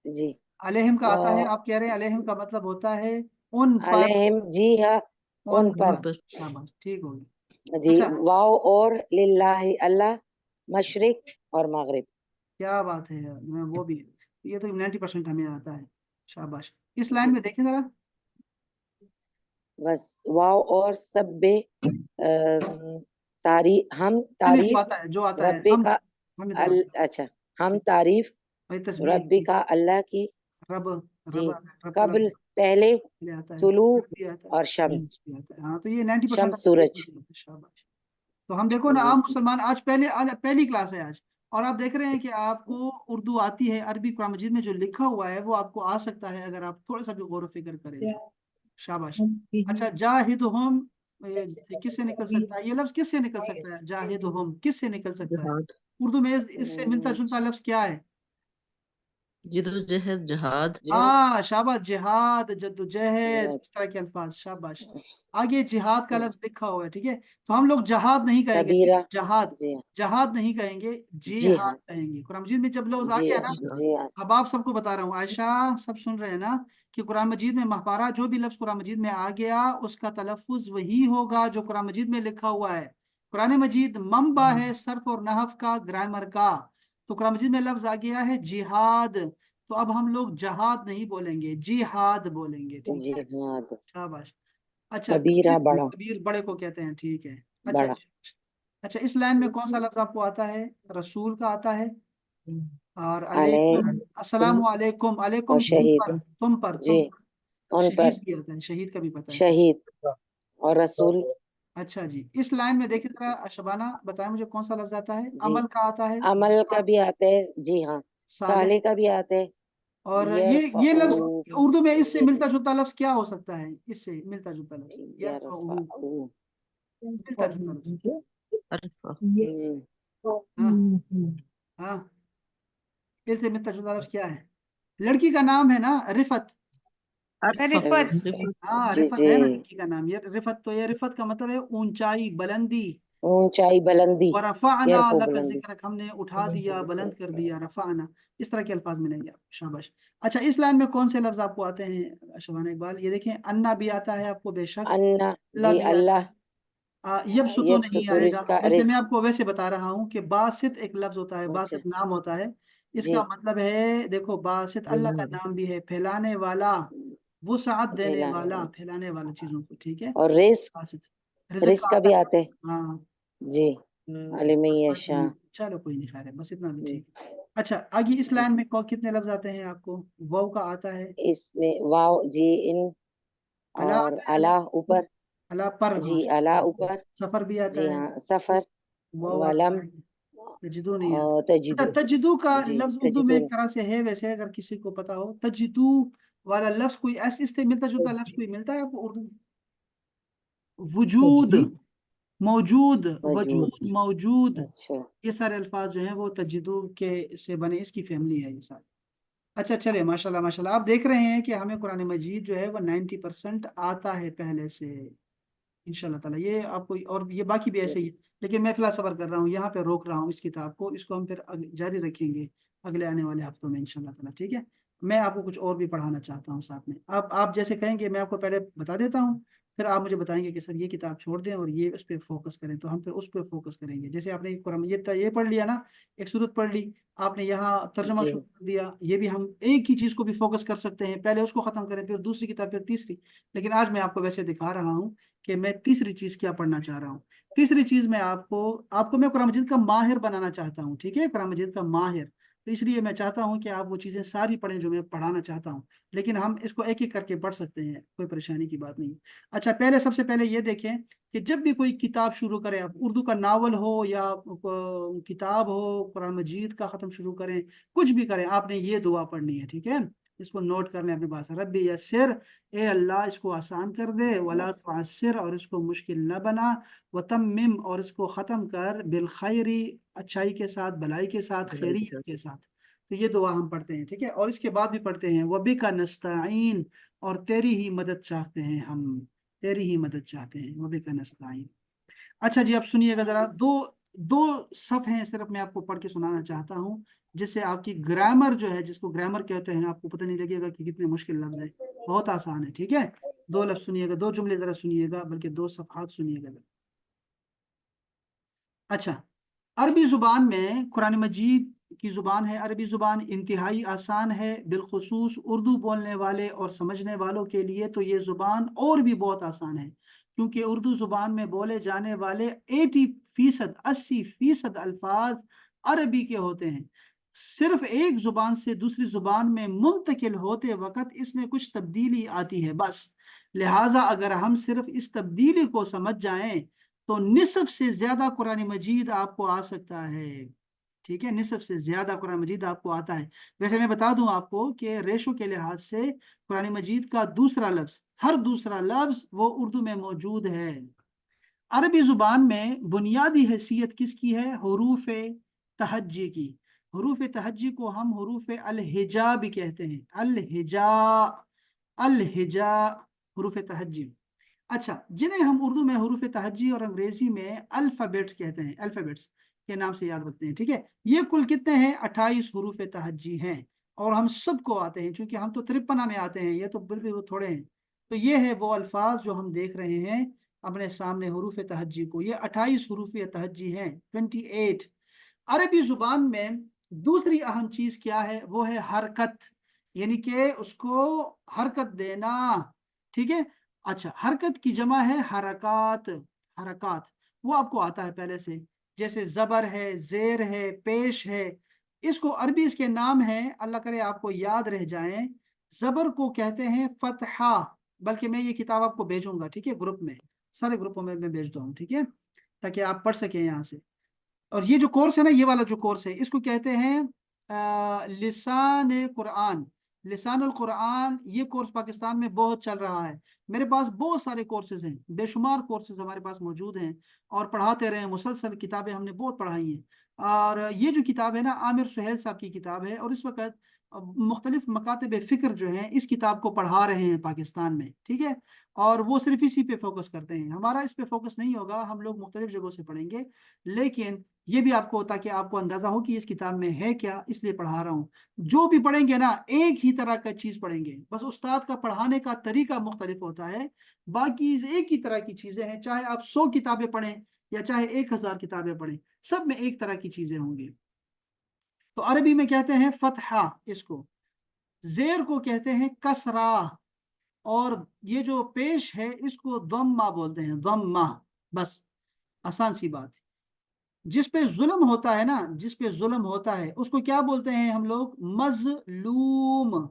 जी अलैहिम का आता है, वाव आप कह रहे हैं अलैहिम का मतलब होता है उन पर, अलैहिम जी हाँ उन उन पर पर, शाबाश, ठीक हो गया। जी अच्छा, वाव और लिल्लाहि अल्लाह मशरिक और मगरिब। क्या बात है यार, मैं वो भी, ये तो 90% हमें आता है, शाबाश। इस लाइन में देखें जरा, बस वाव और सब्बे हम तारीफ तारीफ आता है, जो आता है रब्बे हम, का हमें तो आता है, अच्छा हम ठीक, तारीफ भाई तस्बीह रब्बे की, का अल्लाह की रब, जी रब का लफ्ज कबल पहले पहले आता है, तुलू रब भी आता है, और शम्स शम्स भी आता है, हाँ, तो ये 90% शम्स सूरज शाबाश। तो हम देखो ना, जी आम मुसलमान, आज पहली क्लास है आज, और आप देख रहे हैं कि आपको उर्दू आती है, अरबी कुरान मजीद में जो लिखा हुआ है वो आपको आ सकता है, अगर आप थोड़ा सा भी गौर व फिक्र करें तो, शाबाश। अच्छा, जाहिदुहुम, किससे निकल सकता है ये लफ्ज, किससे निकल सकता है, जाहिदुहुम किससे निकल सकता है, उर्दू में इससे मिलता जुलता लफ्ज क्या है? जिदोजहद जहाद हाँ, शाबाश, जिहाद, जद्दोजहद, जी इस तरह के अल्फाज, शाबाश। आगे जिहाद का लफ्ज लिखा हुआ है, ठीक है, तो हम लोग जहाद नहीं कहेंगे, ठीक कबीरा है, जहाद, जी जहाद नहीं कहेंगे, जी जिहाद हाँ कहेंगे। कुरान मजीद में जब लफ्ज आ जी गया ना, जी हाँ अब आप सबको बता रहा हूँ, आयशा सब सुन रहे हैं ना, कि कुरान मजीद में महपारा जो भी लफ्ज कुरान मजीद में आ गया उसका तलफ्फुज वही होगा जो कुरान मजीद में लिखा हुआ है। कुरान मजीद मंबा है सर्फ और नहफ का, ग्रामर का, तो कुरान मजीद में लफ्ज आ गया है जिहाद, तो अब हम लोग जहाद नहीं बोलेंगे, जिहाद बोलेंगे, ठीक जी है, हाँ शाबाश। अच्छा, कबीरा बड़ा कबीर बड़े को कहते हैं, ठीक है। अच्छा, बड़ा अच्छा, इस लाइन में कौन सा लफ्ज आपको आता है? रसूल का आता है, और अलैह अलैकुम, अस्सलाम वालेकुम, और अलैकुम तुम शहीद पर, तुम पर, जी तुम पर, उन पर शहीद भी आता है, शहीद का भी पता है सर। शहीद और रसूल अच्छा जी, इस लाइन में देखिए जरा, शबाना बताएं मुझे कौन सा लफ्ज आता है, जी अमल का आता है, अमल का भी आता है जी हाँ साले, साले का भी आता है और ये लफ्ज यरफऊ उर्दू में इससे यर मिलता जुलता लफ्ज क्या हो सकता है, इससे मिलता जुलता लफ्ज, यरफऊ, यरफऊ मिलता जुलता लफ्ज, अरफा हाँ, हाँ, इससे मिलता जुलता लफ्ज क्या है? लड़की का नाम है ना, रिफत, अरफा रिफत, रिफत हाँ, जी रिफत जी है ना लड़की का नाम, ये रिफत, तो ये रिफत का मतलब है ऊंचाई, बुलंदी, ऊंचाई बुलंदी और रफाना यरफू लक बुलंदी जिक्र, हमने उठा दिया, बुलंद कर दिया, रफाना, इस तरह के अल्फाज मिलेंगे आपको, शाबाश। अच्छा, इस लाइन में कौन से लफ्ज आपको आते हैं शबाना इकबाल, ये देखें, अन्ना भी आता है आपको बेशक, अन्ना अल्लाह जी भी आता अल्लाह है, यबसुत तो नहीं यबसुतु आएगा, रिस्का वैसे मैं रिस्क आपको वैसे बता रहा हूँ कि बासित एक लफ्ज होता है, अच्छा बासित नाम होता है, जी इसका मतलब है, देखो, बासित अल्लाह का नाम भी है, फैलाने वाला, वुसअत देने फैलाने वाला, वाला फैलाने वाला चीजों को, ठीक है, और रिस्क बासित, रिज़्क़ का रिस्क का आता भी है, आते हैं हाँ, जी बस अलिमी बात यशा नहीं, चलो कोई नहीं, खैर है, बस इतना भी जी ठीक है। अच्छा, आगे इस जी लाइन में कितने लफ्ज आते हैं आपको? वाव का आता है, इसमें वाव जी इन अला और आता है, अला, अला ऊपर अला पर, हाँ, जी अला ऊपर सफर भी आता जी है, हाँ सफर वाव आता वलम है, तजिदू नहीं आता। और अच्छा, तजिदु तजिदू का जी लफ्ज उर्दू में एक तजिदुन तरह से है, वैसे अगर किसी को पता हो, तजिदू वाला लफ्ज कोई ऐसे, इससे मिलता जुलता लफ्ज कोई मिलता है आपको उर्दू में? वजूद, मौजूद, वजूद वजूद, मौजूद, अच्छा ये सारे अल्फाज जो हैं वो तजिदू के से बने, इसकी फैमिली है ये सारे। अच्छा, चले, माशाल्लाह माशाल्लाह, आप देख रहे हैं कि हमें कुरान मजीद जो है वो 90% आता है पहले से, इंशाल्लाह ताला। ये आपको, और ये बाकी भी ऐसे ही है, लेकिन मैं फिलहाल सबर कर रहा हूँ, यहाँ पे रोक रहा हूँ इस किताब को, इसको हम फिर जारी रखेंगे अगले आने वाले हफ्तों में, इंशाल्लाह ताला, ठीक है। मैं आपको कुछ और भी पढ़ाना चाहता हूँ साथ में, अब आप जैसे कहेंगे मैं आपको पहले बता देता हूँ, फिर आप मुझे बताएंगे कि सर ये किताब छोड़ दें और ये उस पर फोकस करें, तो हम फिर उस पर फोकस करेंगे। जैसे आपने कुरान ये पढ़ लिया ना, एक सूरत पढ़ ली आपने, यहाँ तर्जमा जी शुरू कर दिया, ये भी हम एक ही चीज को भी फोकस कर सकते हैं, पहले उसको खत्म करें, फिर दूसरी किताब, फिर तीसरी, लेकिन आज मैं आपको वैसे दिखा रहा हूँ कि मैं तीसरी चीज क्या पढ़ना चाह रहा हूँ। तीसरी चीज में आपको आपको मैं कुरान मजीद का माहिर बनाना चाहता हूँ, ठीक है, कुरान मजीद का माहिर, तो इसलिए मैं चाहता हूँ कि आप वो चीजें सारी पढ़ें जो मैं पढ़ाना चाहता हूँ, लेकिन हम इसको एक एक करके पढ़ सकते हैं, कोई परेशानी की बात नहीं। अच्छा, सबसे पहले ये देखें कि जब भी कोई किताब शुरू करें आप, उर्दू का नावल हो या किताब हो, कुरान मजीद का खत्म शुरू करें, कुछ भी करें, आपने ये दुआ पढ़नी है, ठीक है। इसको नोट कर लें अपने पास। रब्बी यस्सिर, ए अल्लाह इसको आसान कर दे, वला तुअस्सिर, और इसको मुश्किल न बना, वतम्मिम, और इसको ख़त्म कर, बिल खैरी, अच्छाई के साथ, भलाई के साथ, खैरियत के साथ। तो ये दुआ हम पढ़ते हैं, ठीक है। और इसके बाद भी पढ़ते हैं वबिका नस्तईन, और तेरी ही मदद चाहते हैं हम, तेरी ही मदद चाहते हैं, वबिका नस्तईन। अच्छा जी, अब सुनिएगा जरा, दो दो सफ़ हैं सिर्फ, मैं आपको पढ़ के सुनाना चाहता हूँ, जिससे आपकी ग्रामर जो है, जिसको ग्रामर कहते हैं, आपको पता नहीं लगेगा कि कितने मुश्किल लफ्ज है, बहुत आसान है, ठीक है। दो लफ्ज सुनिएगा, दो जुमले जरा सुनिएगा, बल्कि दो सफ़हात सुनिएगा जरा। अच्छा, अरबी ज़ुबान में, कुरान मजीद की ज़ुबान है अरबी ज़ुबान, इंतहाई आसान है, बिलखुसूस उर्दू बोलने वाले और समझने वालों के लिए तो ये ज़ुबान और भी बहुत आसान है, क्योंकि उर्दू ज़ुबान में बोले जाने वाले 80% अल्फाज अरबी के होते हैं। सिर्फ एक ज़ुबान से दूसरी ज़ुबान में मुंतकिल होते वक्त इसमें कुछ तब्दीली आती है बस। लिहाजा अगर हम सिर्फ इस तब्दीली को समझ जाएं तो निस्फ से ज्यादा कुरान मजीद आपको आ सकता है, ठीक है। निस्फ से ज्यादा कुरान मजीद आपको आता है। वैसे मैं बता दूं आपको कि रेशो के लिहाज से कुरान मजीद का दूसरा लफ्ज, हर दूसरा लफ्ज वो उर्दू में मौजूद है। अरबी जुबान में बुनियादी हैसियत किसकी है? हुरूफ तहज्जी की। हुरूफ तहज्जी को हम हुरूफ अल-हिजा भी कहते हैं, अल-हिजा, अल-हिजा, हुरूफ तहज्जी। अच्छा, जिन्हें हम उर्दू में हुरूफ तहज्जी और अंग्रेजी में अल्फ़ाबेट्स कहते हैं, अल्फ़ाबेट्स के नाम से याद रखते हैं, ठीक है। ये कुल कितने हैं? 28 हुरूफ तहज्जी हैं, और हम सबको आते हैं, क्योंकि हम तो 53 में आते हैं, ये तो बिल्कुल थोड़े हैं। तो ये है वो अल्फाज जो हम देख रहे हैं अपने सामने, हुरूफ तहज्जी को, ये 28 हुरूफ तहज्जी हैं, 28। अरबी जुबान में दूसरी अहम चीज क्या है? वो है हरकत, यानी कि उसको हरकत देना, ठीक है। अच्छा, हरकत की जमा है हरकात, हरकात वो आपको आता है पहले से, जैसे जबर है, जेर है, पेश है। इसको अरबी इसके नाम है, अल्लाह करे आपको याद रह जाए। जबर को कहते हैं फतहा, बल्कि मैं ये किताब आपको भेजूंगा, ठीक है, ग्रुप में, सारे ग्रुपों में मैं भेजता हूँ, ठीक है, ताकि आप पढ़ सकें यहाँ से। और ये जो कोर्स है ना, ये वाला जो कोर्स है, इसको कहते हैं लिसान कुरान, लिसानुल कुरान। ये कोर्स पाकिस्तान में बहुत चल रहा है। मेरे पास बहुत सारे कोर्सेज हैं, बेशुमार कोर्सेज हमारे पास मौजूद हैं, और पढ़ाते रहे, मुसलसल किताबें हमने बहुत पढ़ाई हैं। और ये जो किताब है ना, आमिर सुहेल साहब की किताब है, और इस वक्त मुख्तलिफ मकातब फ़िक्र जो हैं इस किताब को पढ़ा रहे हैं पाकिस्तान में, ठीक है। और वो सिर्फ इसी पे फोकस करते हैं, हमारा इस पे फोकस नहीं होगा, हम लोग मुख्तलिफ जगहों से पढ़ेंगे। लेकिन ये भी आपको, ताकि आपको अंदाजा हो कि इस किताब में है क्या, इसलिए पढ़ा रहा हूँ। जो भी पढ़ेंगे ना, एक ही तरह का चीज पढ़ेंगे, बस उस्ताद का पढ़ाने का तरीका मुख्तलिफ होता है, बाकी एक ही तरह की चीजें हैं। चाहे आप 100 किताबें पढ़ें या चाहे 1000 किताबें पढ़ें, सब में एक तरह की चीजें होंगी। तो अरबी में कहते हैं फतहा इसको, जेर को कहते हैं कसरा, और ये जो पेश है इसको दम्मा बोलते हैं, दम्मा। बस, आसान सी बात। जिस पे जुल्म होता है ना, जिस पे जुल्म होता है उसको क्या बोलते हैं हम लोग? मजलूम,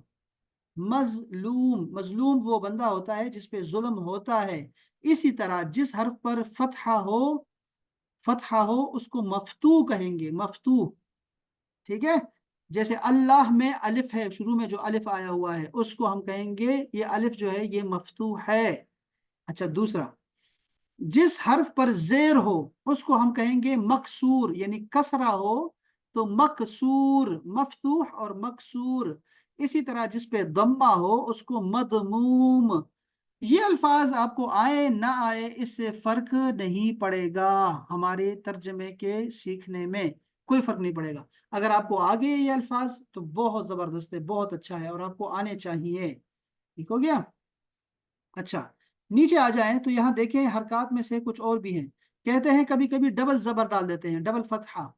मजलूम। मजलूम वो बंदा होता है जिस पे जुल्म होता है। इसी तरह जिस हर्फ पर फतहा हो, फतहा हो, उसको मफ्तू कहेंगे, मफ्तू, ठीक है। जैसे अल्लाह में अलिफ है, शुरू में जो अलिफ आया हुआ है उसको हम कहेंगे ये अलिफ जो है ये मफ्तू है। अच्छा, दूसरा, जिस हर्फ पर जेर हो उसको हम कहेंगे मकसूर, यानी कसरा हो तो मकसूर, मफतूह और मकसूर। इसी तरह जिस पे दम्मा हो उसको मदमूम। ये अल्फाज आपको आए ना आए इससे फर्क नहीं पड़ेगा, हमारे तर्जमे के सीखने में कोई फर्क नहीं पड़ेगा। अगर आपको आ गए ये अल्फाज तो बहुत जबरदस्त है, बहुत अच्छा है, और आपको आने चाहिए। ठीक हो गया। अच्छा, नीचे आ जाएं तो यहाँ देखें हरकत में से कुछ और भी हैं। कहते हैं कभी कभी डबल जबर डाल देते हैं, डबल फतहा,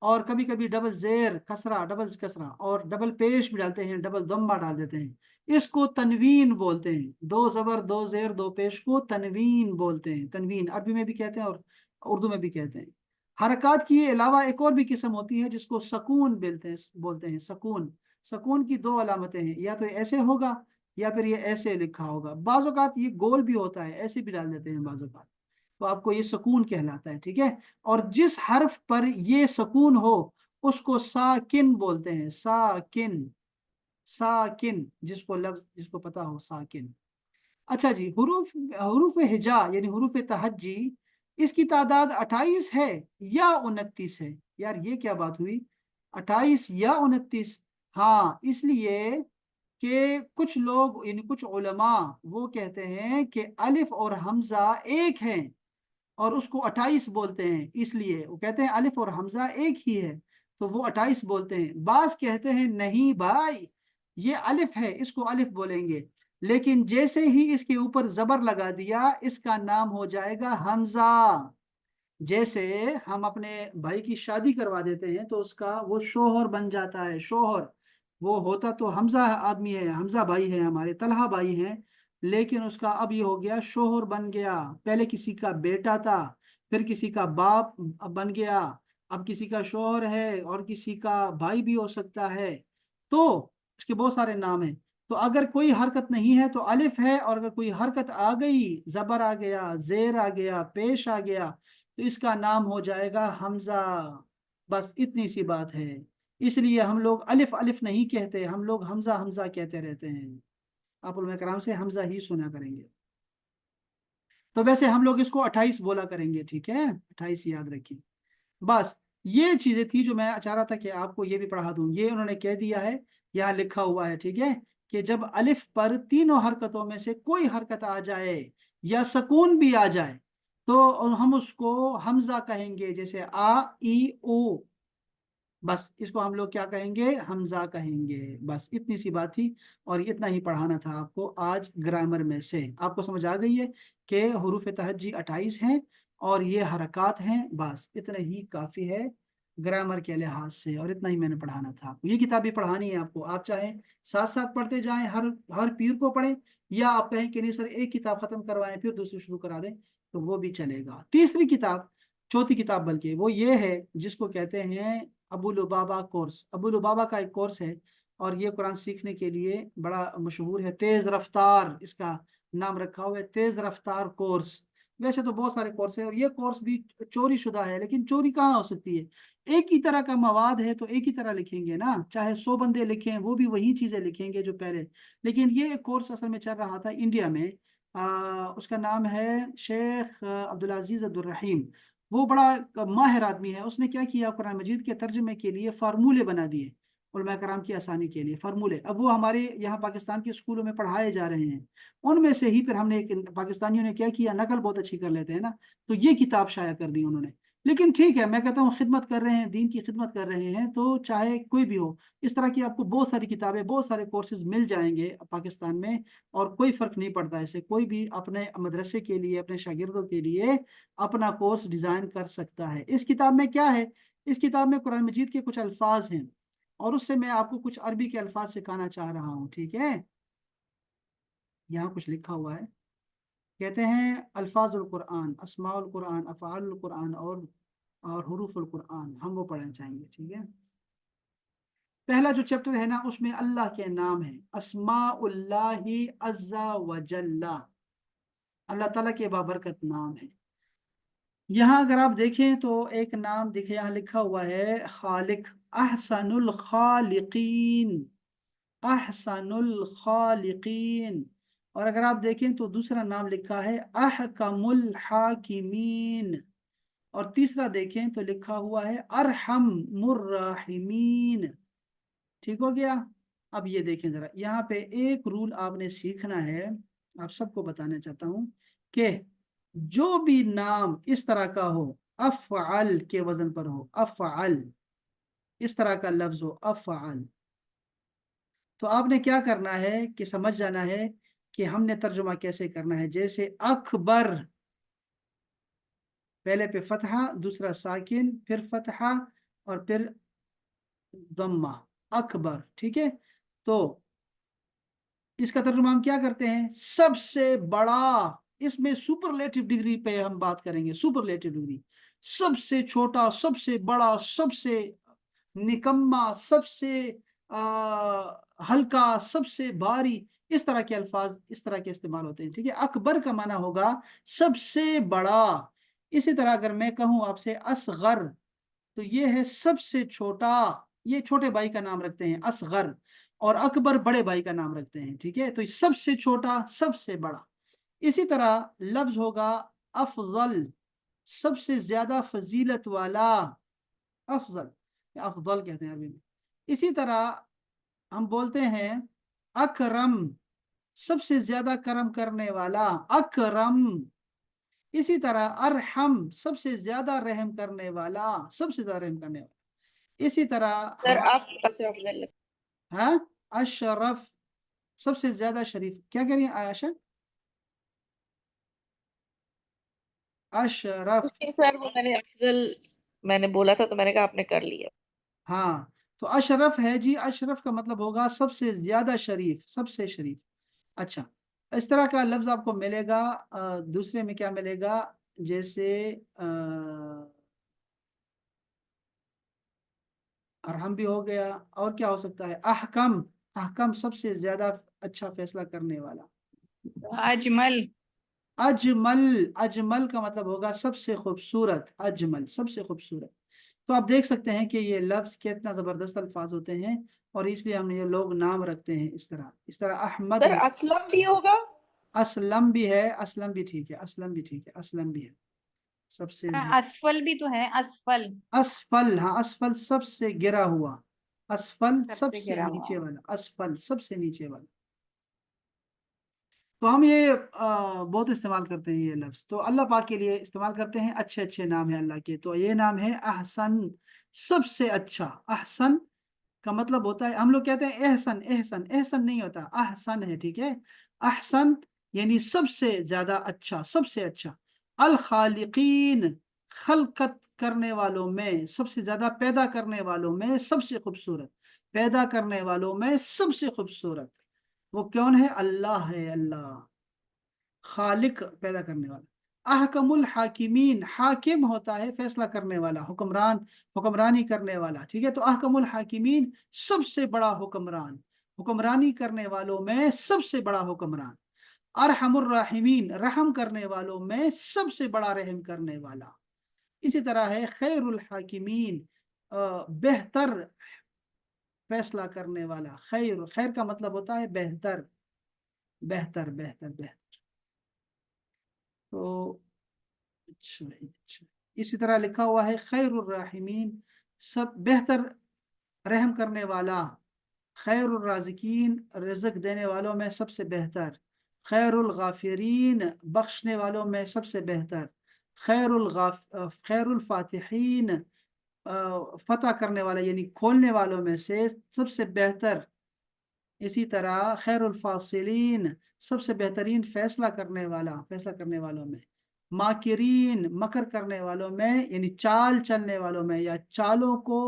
और कभी कभी डबल जेर कसरा, डबल कसरा, और डबल पेश भी डालते हैं, डबल दम्मा डाल देते हैं। इसको तनवीन बोलते हैं, दो जबर दो जेर दो पेश को तनवीन बोलते हैं। तनवीन अरबी में भी कहते हैं और उर्दू में भी कहते हैं। हरकत के अलावा एक और भी किस्म होती है जिसको सकून बोलते हैं, सकून। सकून की दो अलामतें हैं, या तो ऐसे होगा या फिर ये ऐसे लिखा होगा। बाज़ औक़ात ये गोल भी होता है, ऐसे भी डाल देते हैं बाज़ औक़ात, तो आपको ये सुकून कहलाता है, ठीक है। और जिस हर्फ पर ये सुकून हो उसको साकिन बोलते हैं, साकिन। साकिन, जिसको लफ्ज जिसको पता हो, साकिन। अच्छा जी, हरूफ हिजा यानी हरूफ तहज्जी, इसकी तादाद 28 है या 29 है? यार ये क्या बात हुई, 28 या 29? हाँ, इसलिए कि कुछ लोग यानी कुछ उलमा वो कहते हैं कि अलिफ और हमजा एक हैं और उसको 28 बोलते हैं, इसलिए वो कहते हैं अलिफ और हमजा एक ही है तो वो 28 बोलते हैं। बास कहते हैं नहीं भाई, ये अलिफ है, इसको अलिफ बोलेंगे, लेकिन जैसे ही इसके ऊपर जबर लगा दिया इसका नाम हो जाएगा हमजा। जैसे हम अपने भाई की शादी करवा देते हैं तो उसका वो शोहर बन जाता है, शोहर। वो होता तो हमजा आदमी है, हमजा भाई है, हमारे तलहा भाई हैं, लेकिन उसका अब ये हो गया शोहर बन गया। पहले किसी का बेटा था, फिर किसी का बाप बन गया, अब किसी का शोहर है और किसी का भाई भी हो सकता है, तो उसके बहुत सारे नाम हैं। तो अगर कोई हरकत नहीं है तो अलिफ है, और अगर कोई हरकत आ गई, जबर आ गया, जेर आ गया, पेश आ गया, तो इसका नाम हो जाएगा हमजा। बस इतनी सी बात है, इसलिए हम लोग अलिफ अलिफ नहीं कहते, हम लोग हमजा हमजा कहते रहते हैं। आप उलमा कराम से हमजा ही सुना करेंगे। तो वैसे हम लोग इसको 28 बोला करेंगे, ठीक है, 28 याद रखिए। बस ये चीजें थी जो मैं चाह रहा था कि आपको ये भी पढ़ा दूं। ये उन्होंने कह दिया है, यहाँ लिखा हुआ है, ठीक है, कि जब अलिफ पर तीनों हरकतों में से कोई हरकत आ जाए या सुकून भी आ जाए तो हम उसको हमजा कहेंगे, जैसे आ ई ओ, बस इसको हम लोग क्या कहेंगे, हमजा कहेंगे। बस इतनी सी बात थी और इतना ही पढ़ाना था आपको आज ग्रामर में से। आपको समझ आ गई है कि हुरूफ तहज्जी 28 हैं और ये हरकत हैं, बस इतना ही काफ़ी है ग्रामर के लिहाज से, और इतना ही मैंने पढ़ाना था आपको। ये किताब भी पढ़ानी है आपको, आप चाहे साथ साथ पढ़ते जाएं, हर पीर को पढ़ें, या आप कहें कि नहीं सर एक किताब खत्म करवाएं फिर दूसरी शुरू करा दें, तो वो भी चलेगा। तीसरी किताब, चौथी किताब बल्कि, वो ये है जिसको कहते हैं अबू लुबाबा कोर्स। अबू लुबाबा का एक कोर्स है और ये कुरान सीखने के लिए बड़ा मशहूर है, तेज रफ्तार इसका नाम रखा हुआ है, तेज रफ्तार कोर्स। वैसे तो बहुत सारे कोर्स है और ये कोर्स भी चोरी शुदा है, लेकिन चोरी कहाँ हो सकती है, एक ही तरह का मवाद है तो एक ही तरह लिखेंगे ना, चाहे 100 बंदे लिखें वो भी वही चीजें लिखेंगे जो पहले। लेकिन ये कोर्स असल में चल रहा था इंडिया में, उसका नाम है शेख अब्दुल अजीज अब्दुल रहीम। वो बड़ा माहिर आदमी है, उसने क्या किया, कुरान मजीद के तर्जुमे के लिए फार्मूले बना दिए उलमा कराम की आसानी के लिए, फार्मूले। अब वो हमारे यहाँ पाकिस्तान के स्कूलों में पढ़ाए जा रहे हैं, उनमें से ही फिर हमने पाकिस्तानियों ने क्या किया, नकल बहुत अच्छी कर लेते हैं ना, तो ये किताब शाया कर दी उन्होंने। लेकिन ठीक है, मैं कहता हूँ खिदमत कर रहे हैं, दीन की खिदमत कर रहे हैं, तो चाहे कोई भी हो, इस तरह की आपको बहुत सारी किताबें, बहुत सारे कोर्सेज मिल जाएंगे पाकिस्तान में, और कोई फर्क नहीं पड़ता इससे, कोई भी अपने मदरसे के लिए, अपने शागिर्दों के लिए अपना कोर्स डिजाइन कर सकता है। इस किताब में क्या है, इस किताब में कुरान मजीद के कुछ अल्फाज हैं और उससे मैं आपको कुछ अरबी के अल्फाज सिखाना चाह रहा हूँ, ठीक है। यहाँ कुछ लिखा हुआ है, कहते हैं अल्फाजुल कुरान, अस्माउल कुरान, अफ़आलुल कुरान और हुरूफुल कुरान, हम वो पढ़ना चाहेंगे, ठीक है। पहला जो चैप्टर है ना, उसमें अल्लाह के नाम है, अस्माउल्लाहि अज़्ज़ा व जल्ला, अल्लाह ताला के बाबरकत नाम है। यहाँ अगर आप देखें तो एक नाम दिखे, यहाँ लिखा हुआ है खालिक, अहसनुल खालिकीन, अहसनुल खालिकीन। और अगर आप देखें तो दूसरा नाम लिखा है अहकमुल हाकिमीन, और तीसरा देखें तो लिखा हुआ है अरहमुर राहिमीन। ठीक हो गया। अब ये देखें जरा, यहाँ पे एक रूल आपने सीखना है, आप सबको बताना चाहता हूँ कि जो भी नाम इस तरह का हो, अफ़अल के वजन पर हो, अफ़अल इस तरह का लफ्ज हो, अफ़अल, तो आपने क्या करना है कि समझ जाना है कि हमने तर्जुमा कैसे करना है। जैसे अकबर, पहले पे फतहा, दूसरा साकिन, फिर फतहा और फिर दम्मा, अकबर, ठीक है। तो इसका तर्जुमा हम क्या करते हैं, सबसे बड़ा, इसमें सुपरलेटिव डिग्री पे हम बात करेंगे, सुपरलेटिव डिग्री, सबसे छोटा, सबसे बड़ा, सबसे निकम्मा, सबसे हल्का, सबसे भारी, इस तरह के अल्फाज इस तरह के इस्तेमाल होते हैं, ठीक है। अकबर का माना होगा सबसे बड़ा। इसी तरह अगर मैं कहूँ आपसे असगर, तो ये है सबसे छोटा, ये छोटे भाई का नाम रखते हैं असगर। اور اکبر بڑے بھائی کا نام رکھتے ہیں، ٹھیک ہے، تو یہ سب سے چھوٹا سب سے بڑا. اسی طرح لفظ ہوگا افضل، سب سے زیادہ فضیلت والا، افضل، افضل کہتے ہیں عربی میں. اسی طرح ہم بولتے ہیں اکرم، سب سے زیادہ کرم کرنے والا، اکرم. اسی طرح ارحم، سب سے زیادہ رحم کرنے والا، سب سے زیادہ رحم کرنے والا. اسی طرح سر آپ سے افضل ہاں اشرف، سب سے زیادہ شریف. کیا کہہ رہی ہیں عائشہ؟ اشرف. سر وہ میں نے بولا تھا تو میں نے کہا آپ نے کر لیا. ہاں تو اشرف ہے جی، اشرف کا مطلب ہوگا سب سے زیادہ شریف، سب سے شریف. اچھا، اس طرح کا لفظ آپ کو ملے گا. دوسرے میں کیا ملے گا؟ جیسے ارحم بھی ہو گیا، اور کیا ہو سکتا ہے؟ احکم، احکم سب سے زیادہ اچھا فیصلہ کرنے والا. اجمل. اجمل، اجمل کا مطلب ہوگا سب سے خوبصورت، اجمل سب سے خوبصورت. تو آپ دیکھ سکتے ہیں کہ یہ لفظ کتنا زبردست الفاظ ہوتے ہیں، اور اس لیے ہم یہ لوگ نام رکھتے ہیں اس طرح. اس طرح احمد سر ہے، اسلم بھی ہوگا. اسلم بھی ہے، اسلم بھی ٹھیک ہے، اسلم بھی ٹھیک ہے، اسلم بھی ہے سب سے اسفل بھی تو ہے، اسفل. اسفل، ہاں اسفل سب سے گرا ہوا، اسفل سب سب سے سے گرا ہوا. نیچے والا، اسفل سب سے نیچے والا. تو ہم یہ بہت استعمال کرتے ہیں یہ لفظ، تو اللہ پاک کے لیے استعمال کرتے ہیں. اچھے اچھے نام ہیں اللہ کے، تو یہ نام ہے احسن، سب سے اچھا. احسن کا مطلب ہوتا ہے، ہم لوگ کہتے ہیں احسن، احسن، احسن نہیں ہوتا، احسن ہے، ٹھیک ہے. احسن یعنی سب سے زیادہ اچھا، سب سے اچھا. الخالقین، خلقت کرنے والوں میں سب سے زیادہ، پیدا کرنے والوں میں سب سے خوبصورت، پیدا کرنے والوں میں سب سے خوبصورت. وہ کون ہے؟ اللہ ہے، اللہ خالق، پیدا کرنے والا. احکم الحاکمین، حاکم ہوتا ہے فیصلہ کرنے والا، حکمران، حکمرانی کرنے والا، ٹھیک ہے. تو احکم الحاکمین سب سے بڑا حکمران، حکمرانی کرنے والوں میں سب سے بڑا حکمران. ارحم الراحمین، رحم کرنے والوں میں سب سے بڑا رحم کرنے والا. اسی طرح ہے خیر الحاکمین، بہتر فیصلہ کرنے والا. خیر، خیر کا مطلب ہوتا ہے بہتر، بہتر، بہتر، بہتر. تو اچھا، اچھا. اسی طرح لکھا ہوا ہے خیر الراحمین، سب بہتر رحم کرنے والا. خیر الرازقین، رزق دینے والوں میں سب سے بہتر. خیر الغافرین، بخشنے والوں میں سب سے بہتر. خیر الفاتحین، فتح کرنے والا یعنی کھولنے والوں میں سے سب سے بہتر. اسی طرح خیر الفاصلین، سب سے بہترین فیصلہ کرنے والا، فیصلہ کرنے والوں میں. ماکرین، مکر کرنے والوں میں یعنی چال چلنے والوں میں یا چالوں کو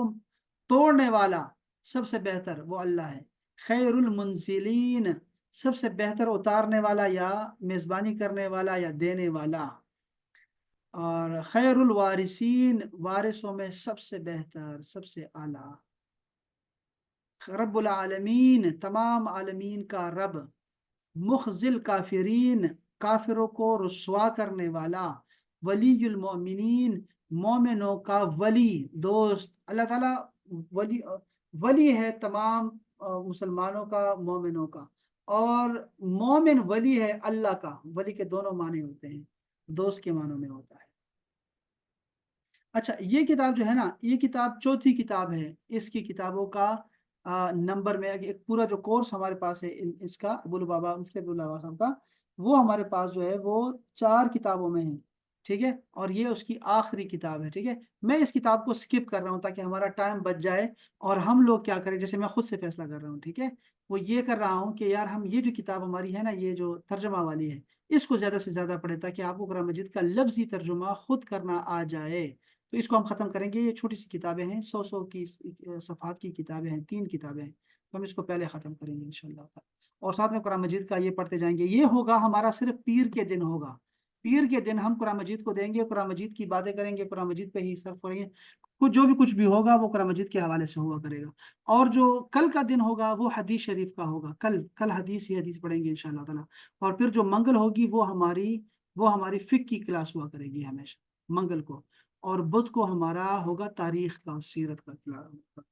توڑنے والا سب سے بہتر وہ اللہ ہے. خیر المنزلین، سب سے بہتر اتارنے والا یا میزبانی کرنے والا یا دینے والا. اور خیر الوارثین، وارثوں میں سب سے بہتر، سب سے اعلیٰ. رب العالمین، تمام عالمین کا رب. مخزل کافرین، کافروں کو رسوا کرنے والا. ولی المؤمنین، مومنوں کا ولی، دوست. اللہ تعالیٰ ولی، ولی ہے تمام مسلمانوں کا، مومنوں کا. اور مومن ولی ہے اللہ کا. ولی کے دونوں معنی ہوتے ہیں، دوست کے معنوں میں ہوتا ہے. اچھا، یہ کتاب جو ہے نا، یہ کتاب چوتھی کتاب ہے. اس کی کتابوں کا نمبر میں ایک پورا جو کورس ہمارے پاس ہے اس کا، ابو البابا مفتی ابو البابا صاحب کا، وہ ہمارے پاس جو ہے وہ 4 کتابوں میں ہے، ٹھیک ہے. اور یہ اس کی آخری کتاب ہے، ٹھیک ہے. میں اس کتاب کو سکپ کر رہا ہوں تاکہ ہمارا ٹائم بچ جائے، اور ہم لوگ کیا کریں، جیسے میں خود سے فیصلہ کر رہا ہوں، ٹھیک ہے. وہ یہ کر رہا ہوں کہ یار ہم یہ جو کتاب ہماری ہے نا، یہ جو ترجمہ والی ہے، اس کو زیادہ سے زیادہ پڑھیں تاکہ آپ کو قرآن مجید کا لفظی ترجمہ خود کرنا آ جائے. تو اس کو ہم ختم کریں گے. یہ چھوٹی سی کتابیں ہیں، 100 کی صفحات کی کتابیں ہیں، 3 کتابیں ہیں. تو ہم اس کو پہلے ختم کریں گے انشاءاللہ تعالی، اور ساتھ میں قرآن مجید کا یہ پڑھتے جائیں گے. یہ ہوگا ہمارا صرف پیر کے دن ہوگا. پیر کے دن ہم قرآن مجید کو دیں گے، قرآن مجید کی باتیں کریں گے، قرآن مجید پہ ہی صرف کریں گے. جو بھی کچھ بھی ہوگا وہ قرآن مجید کے حوالے سے ہوا کرے گا. اور جو کل کا دن ہوگا وہ حدیث شریف کا ہوگا. کل حدیث ہی حدیث پڑھیں گے انشاءاللہ تعالی. اور پھر جو منگل ہوگی وہ ہماری فقہ کی کلاس ہوا کرے گی ہمیشہ منگل کو. اور بدھ کو ہمارا ہوگا تاریخ کا سیرت کا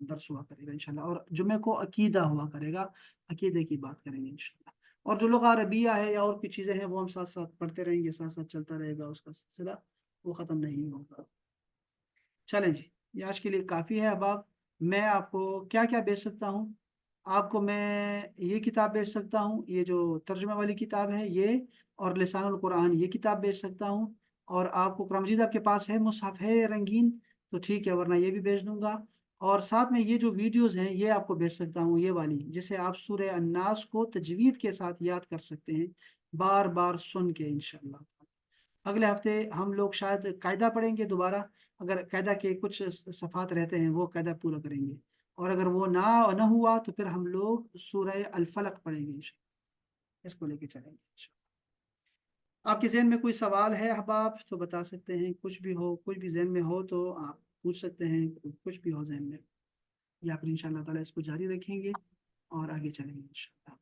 درس ہوا کرے گا انشاءاللہ، اور جمعے کو عقیدہ ہوا کرے گا، عقیدے کی بات کریں گے انشاءاللہ۔ اور جو لغہ عربیہ ہے یا اور کچھ چیزیں ہیں وہ ہم ساتھ ساتھ پڑھتے رہیں گے، ساتھ ساتھ چلتا رہے گا، اس کا سلسلہ وہ ختم نہیں ہوگا۔ چلیں جی، یہ آج کے لیے کافی ہے احباب۔ میں آپ کو کیا کیا بیچ سکتا ہوں؟ آپ کو میں یہ کتاب بیچ سکتا ہوں، یہ جو ترجمہ والی کتاب ہے یہ، اور لسان القرآن یہ کتاب بیچ سکتا ہوں، اور آپ کو قرآن مجید آپ کے پاس ہے، مصحف ہے رنگین تو ٹھیک ہے، ورنہ یہ بھی بیچ دوں گا۔ اور ساتھ میں یہ جو ویڈیوز ہیں یہ آپ کو بیچ سکتا ہوں، یہ والی جسے آپ سورہ الناس کو تجوید کے ساتھ یاد کر سکتے ہیں، بار بار سن کے انشاءاللہ۔ اگلے ہفتے ہم لوگ شاید قاعدہ پڑھیں گے دوبارہ، اگر قاعدہ کے کچھ صفحات رہتے ہیں وہ قاعدہ پورا کریں گے، اور اگر وہ نہ ہوا تو پھر ہم لوگ سورہ الفلق پڑھیں گے انشاءاللہ، اس کو لے کے چلیں گے انشاءاللہ۔ آپ کے ذہن میں کوئی سوال ہے احباب تو بتا سکتے ہیں، کچھ بھی ہو، کچھ بھی ذہن میں ہو تو آپ پوچھ سکتے ہیں، کچھ بھی ہو ذہن میں، یا پھر انشاءاللہ تعالیٰ اس کو جاری رکھیں گے اور آگے چلیں گے انشاءاللہ۔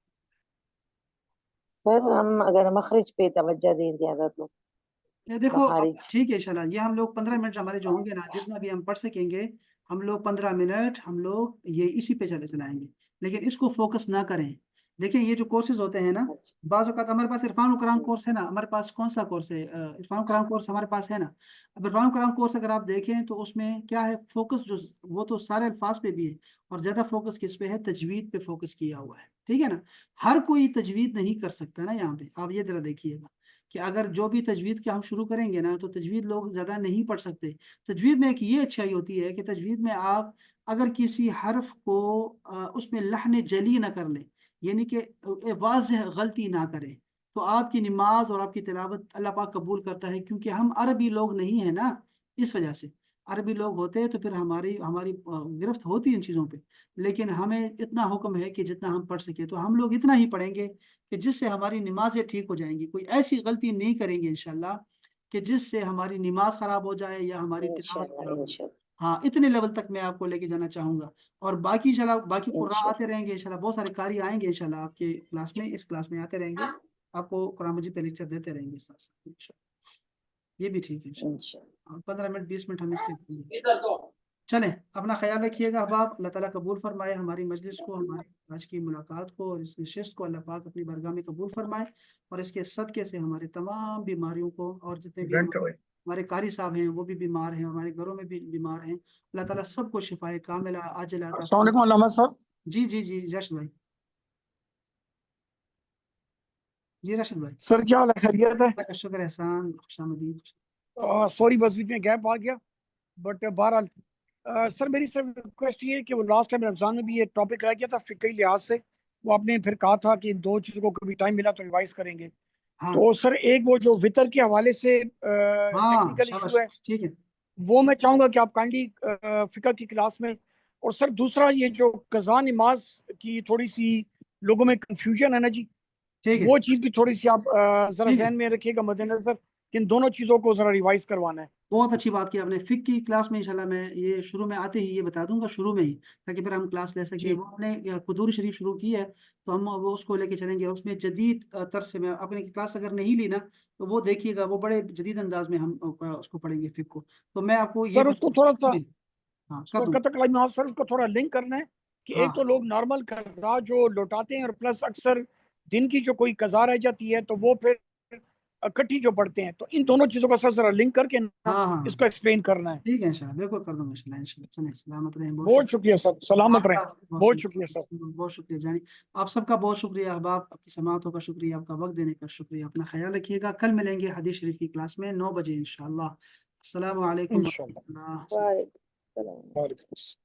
سر ہم اگر مخرج پہ توجہ دیں زیادہ تو دیکھو اب مخارج ٹھیک ہے انشاءاللہ، یہ ہم لوگ 15 منٹ ہمارے جو ہوں گے نا، جتنا بھی ہم پڑھ سکیں گے ہم لوگ 15 منٹ ہم لوگ یہ اسی پہ چلائیں گے، لیکن اس کو فوکس نہ کریں۔ دیکھیں یہ جو کورسز ہوتے ہیں نا، اچھا بعض اوقات ہمارے پاس عرفان القرآن کورس ہے نا، ہمارے پاس کون سا کورس ہے؟ عرفان القرآن کورس ہمارے پاس ہے نا۔ اب عرفان القرآن کورس اگر آپ دیکھیں تو اس میں کیا ہے، فوکس جو وہ تو سارے الفاظ پہ بھی ہے، اور زیادہ فوکس کس پہ ہے؟ تجوید پہ فوکس کیا ہوا ہے، ٹھیک ہے نا۔ ہر کوئی تجوید نہیں کر سکتا نا، یہاں پہ آپ یہ ذرا دیکھیے گا کہ اگر جو بھی تجوید کے ہم شروع کریں گے نا تو تجوید لوگ زیادہ نہیں پڑھ سکتے۔ تجوید میں ایک یہ اچھائی ہوتی ہے کہ تجوید میں آپ اگر کسی حرف کو اس میں لحن جلی نہ کر لیں، یعنی کہ واضح غلطی نہ کریں، تو آپ کی نماز اور آپ کی تلاوت اللہ پاک قبول کرتا ہے، کیونکہ ہم عربی لوگ نہیں ہیں نا، اس وجہ سے۔ عربی لوگ ہوتے تو پھر ہماری گرفت ہوتی ان چیزوں پہ، لیکن ہمیں اتنا حکم ہے کہ جتنا ہم پڑھ سکیں تو ہم لوگ اتنا ہی پڑھیں گے کہ جس سے ہماری نمازیں ٹھیک ہو جائیں گی، کوئی ایسی غلطی نہیں کریں گے انشاءاللہ کہ جس سے ہماری نماز خراب ہو جائے یا ہماری تلاوت انشاءاللہ خراب ہو جائے۔ انشاءاللہ ہاں، اتنے لیول تک میں آپ کو لے کے جانا چاہوں گا، اور باقی انشاءاللہ باقی قرآن آتے انشاءاللہ رہیں گے انشاءاللہ، بہت سارے قاری آئیں گے انشاءاللہ آپ کے کلاس میں، اس کلاس میں آتے رہیں گے، آپ کو قرآن مجید پہ لیکچر دیتے رہیں گے ساتھ ساتھ انشاءاللہ۔ یہ بھی ٹھیک ہے انشاءاللہ، 15 منٹ 20 منٹ ہم اس کے دیں گے۔ چلیں، اپنا خیال رکھیے گا احباب، اللہ تعالیٰ قبول فرمائے ہماری مجلس کو، ہماری آج کی ملاقات کو، اور اس نشست کو اللہ پاک اپنی بارگاہ میں قبول فرمائے، اور اس کے صدقے سے ہمارے تمام بیماریوں کو، اور جتنے بھی ہمارے قاری صاحب ہیں وہ بھی بیمار ہیں، ہمارے گھروں میں بھی بیمار ہیں، اللہ تعالیٰ سب کو شفائے کاملہ عاجلہ عطا السلام علیکم علامہ صاحب۔ جی جی جی راشد بھائی، جی راشد بھائی، سر کیا حال ہے؟ خیریت ہے؟ اللہ کا شکر احسان، خوش آمدید۔ سوری بس بیچ میں گیپ آ گیا، بٹ بہرحال سر میری صرف ریکویسٹ یہ ہے کہ وہ لاسٹ ٹائم رمضان میں بھی یہ ٹاپک رہ گیا تھا فقہی لحاظ سے، وہ آپ نے پھر کہا تھا کہ دو چیزوں کو کبھی ٹائم ملا تو ریوائز کریں گے، ہاں تو سر ایک وہ جو وطر کے حوالے سے ہاں ٹیکنیکل شاباش، ایشو ہے ٹھیک ہے، وہ میں چاہوں گا کہ آپ کائنڈلی فقہ کی کلاس میں، اور سر دوسرا یہ جو قضا نماز کی تھوڑی سی لوگوں میں کنفیوژن ہے نا جی، ٹھیک ہے، وہ چیز بھی تھوڑی سی آپ ذرا ٹھیک ہے۔ ذہن میں رکھیے گا مد نظر کہ ان دونوں چیزوں کو ذرا ریوائز کروانا ہے۔ بہت اچھی بات کی آپ نے، فقہ کی کلاس میں انشاءاللہ میں یہ شروع میں آتے ہی یہ بتا دوں گا، شروع میں ہی، تاکہ پھر ہم کلاس لے سکیں۔ جی وہ ہم نے قدور شریف شروع کی ہے تو ہم وہ اس کو لے کے چلیں گے، اس میں جدید طرز سے، میں اپنی کلاس اگر نہیں لی نا تو وہ دیکھیے گا، وہ بڑے جدید انداز میں ہم اس کو پڑھیں گے فقہ کو، تو میں آپ کو یہ سر اس کو تھوڑا سا ہاں کر دوں قطع کلام سر اس کو تھوڑا لنک کرنا ہے کہ ہاں ایک تو لوگ نارمل قضا جو لوٹاتے ہیں، اور پلس اکثر دن کی جو کوئی قضا رہ جاتی ہے تو وہ پھر اکٹھی جو پڑھتے ہیں، تو ان دونوں چیزوں کا سر ذرا لنک کر کے نا ہاں ہاں اس کو ایکسپلین کرنا ہے۔ ٹھیک ہے انشاءاللہ، بالکل کر دوں گا انشاءاللہ، انشاءاللہ چلیں، سلامت رہیں، بہت بہت شکریہ سر، سلامت رہیں، بہت شکریہ سر۔ بہت شکریہ جانی، آپ سب کا بہت شکریہ احباب، آپ کی سماعتوں کا شکریہ، آپ کا وقت دینے کا شکریہ، اپنا خیال رکھیے گا، کل ملیں گے حدیث شریف کی کلاس میں 9 بجے انشاءاللہ۔ السلام علیکم انشاءاللہ، ورحمۃ اللہ۔ وعلیکم السلام۔ وعلیکم السلام۔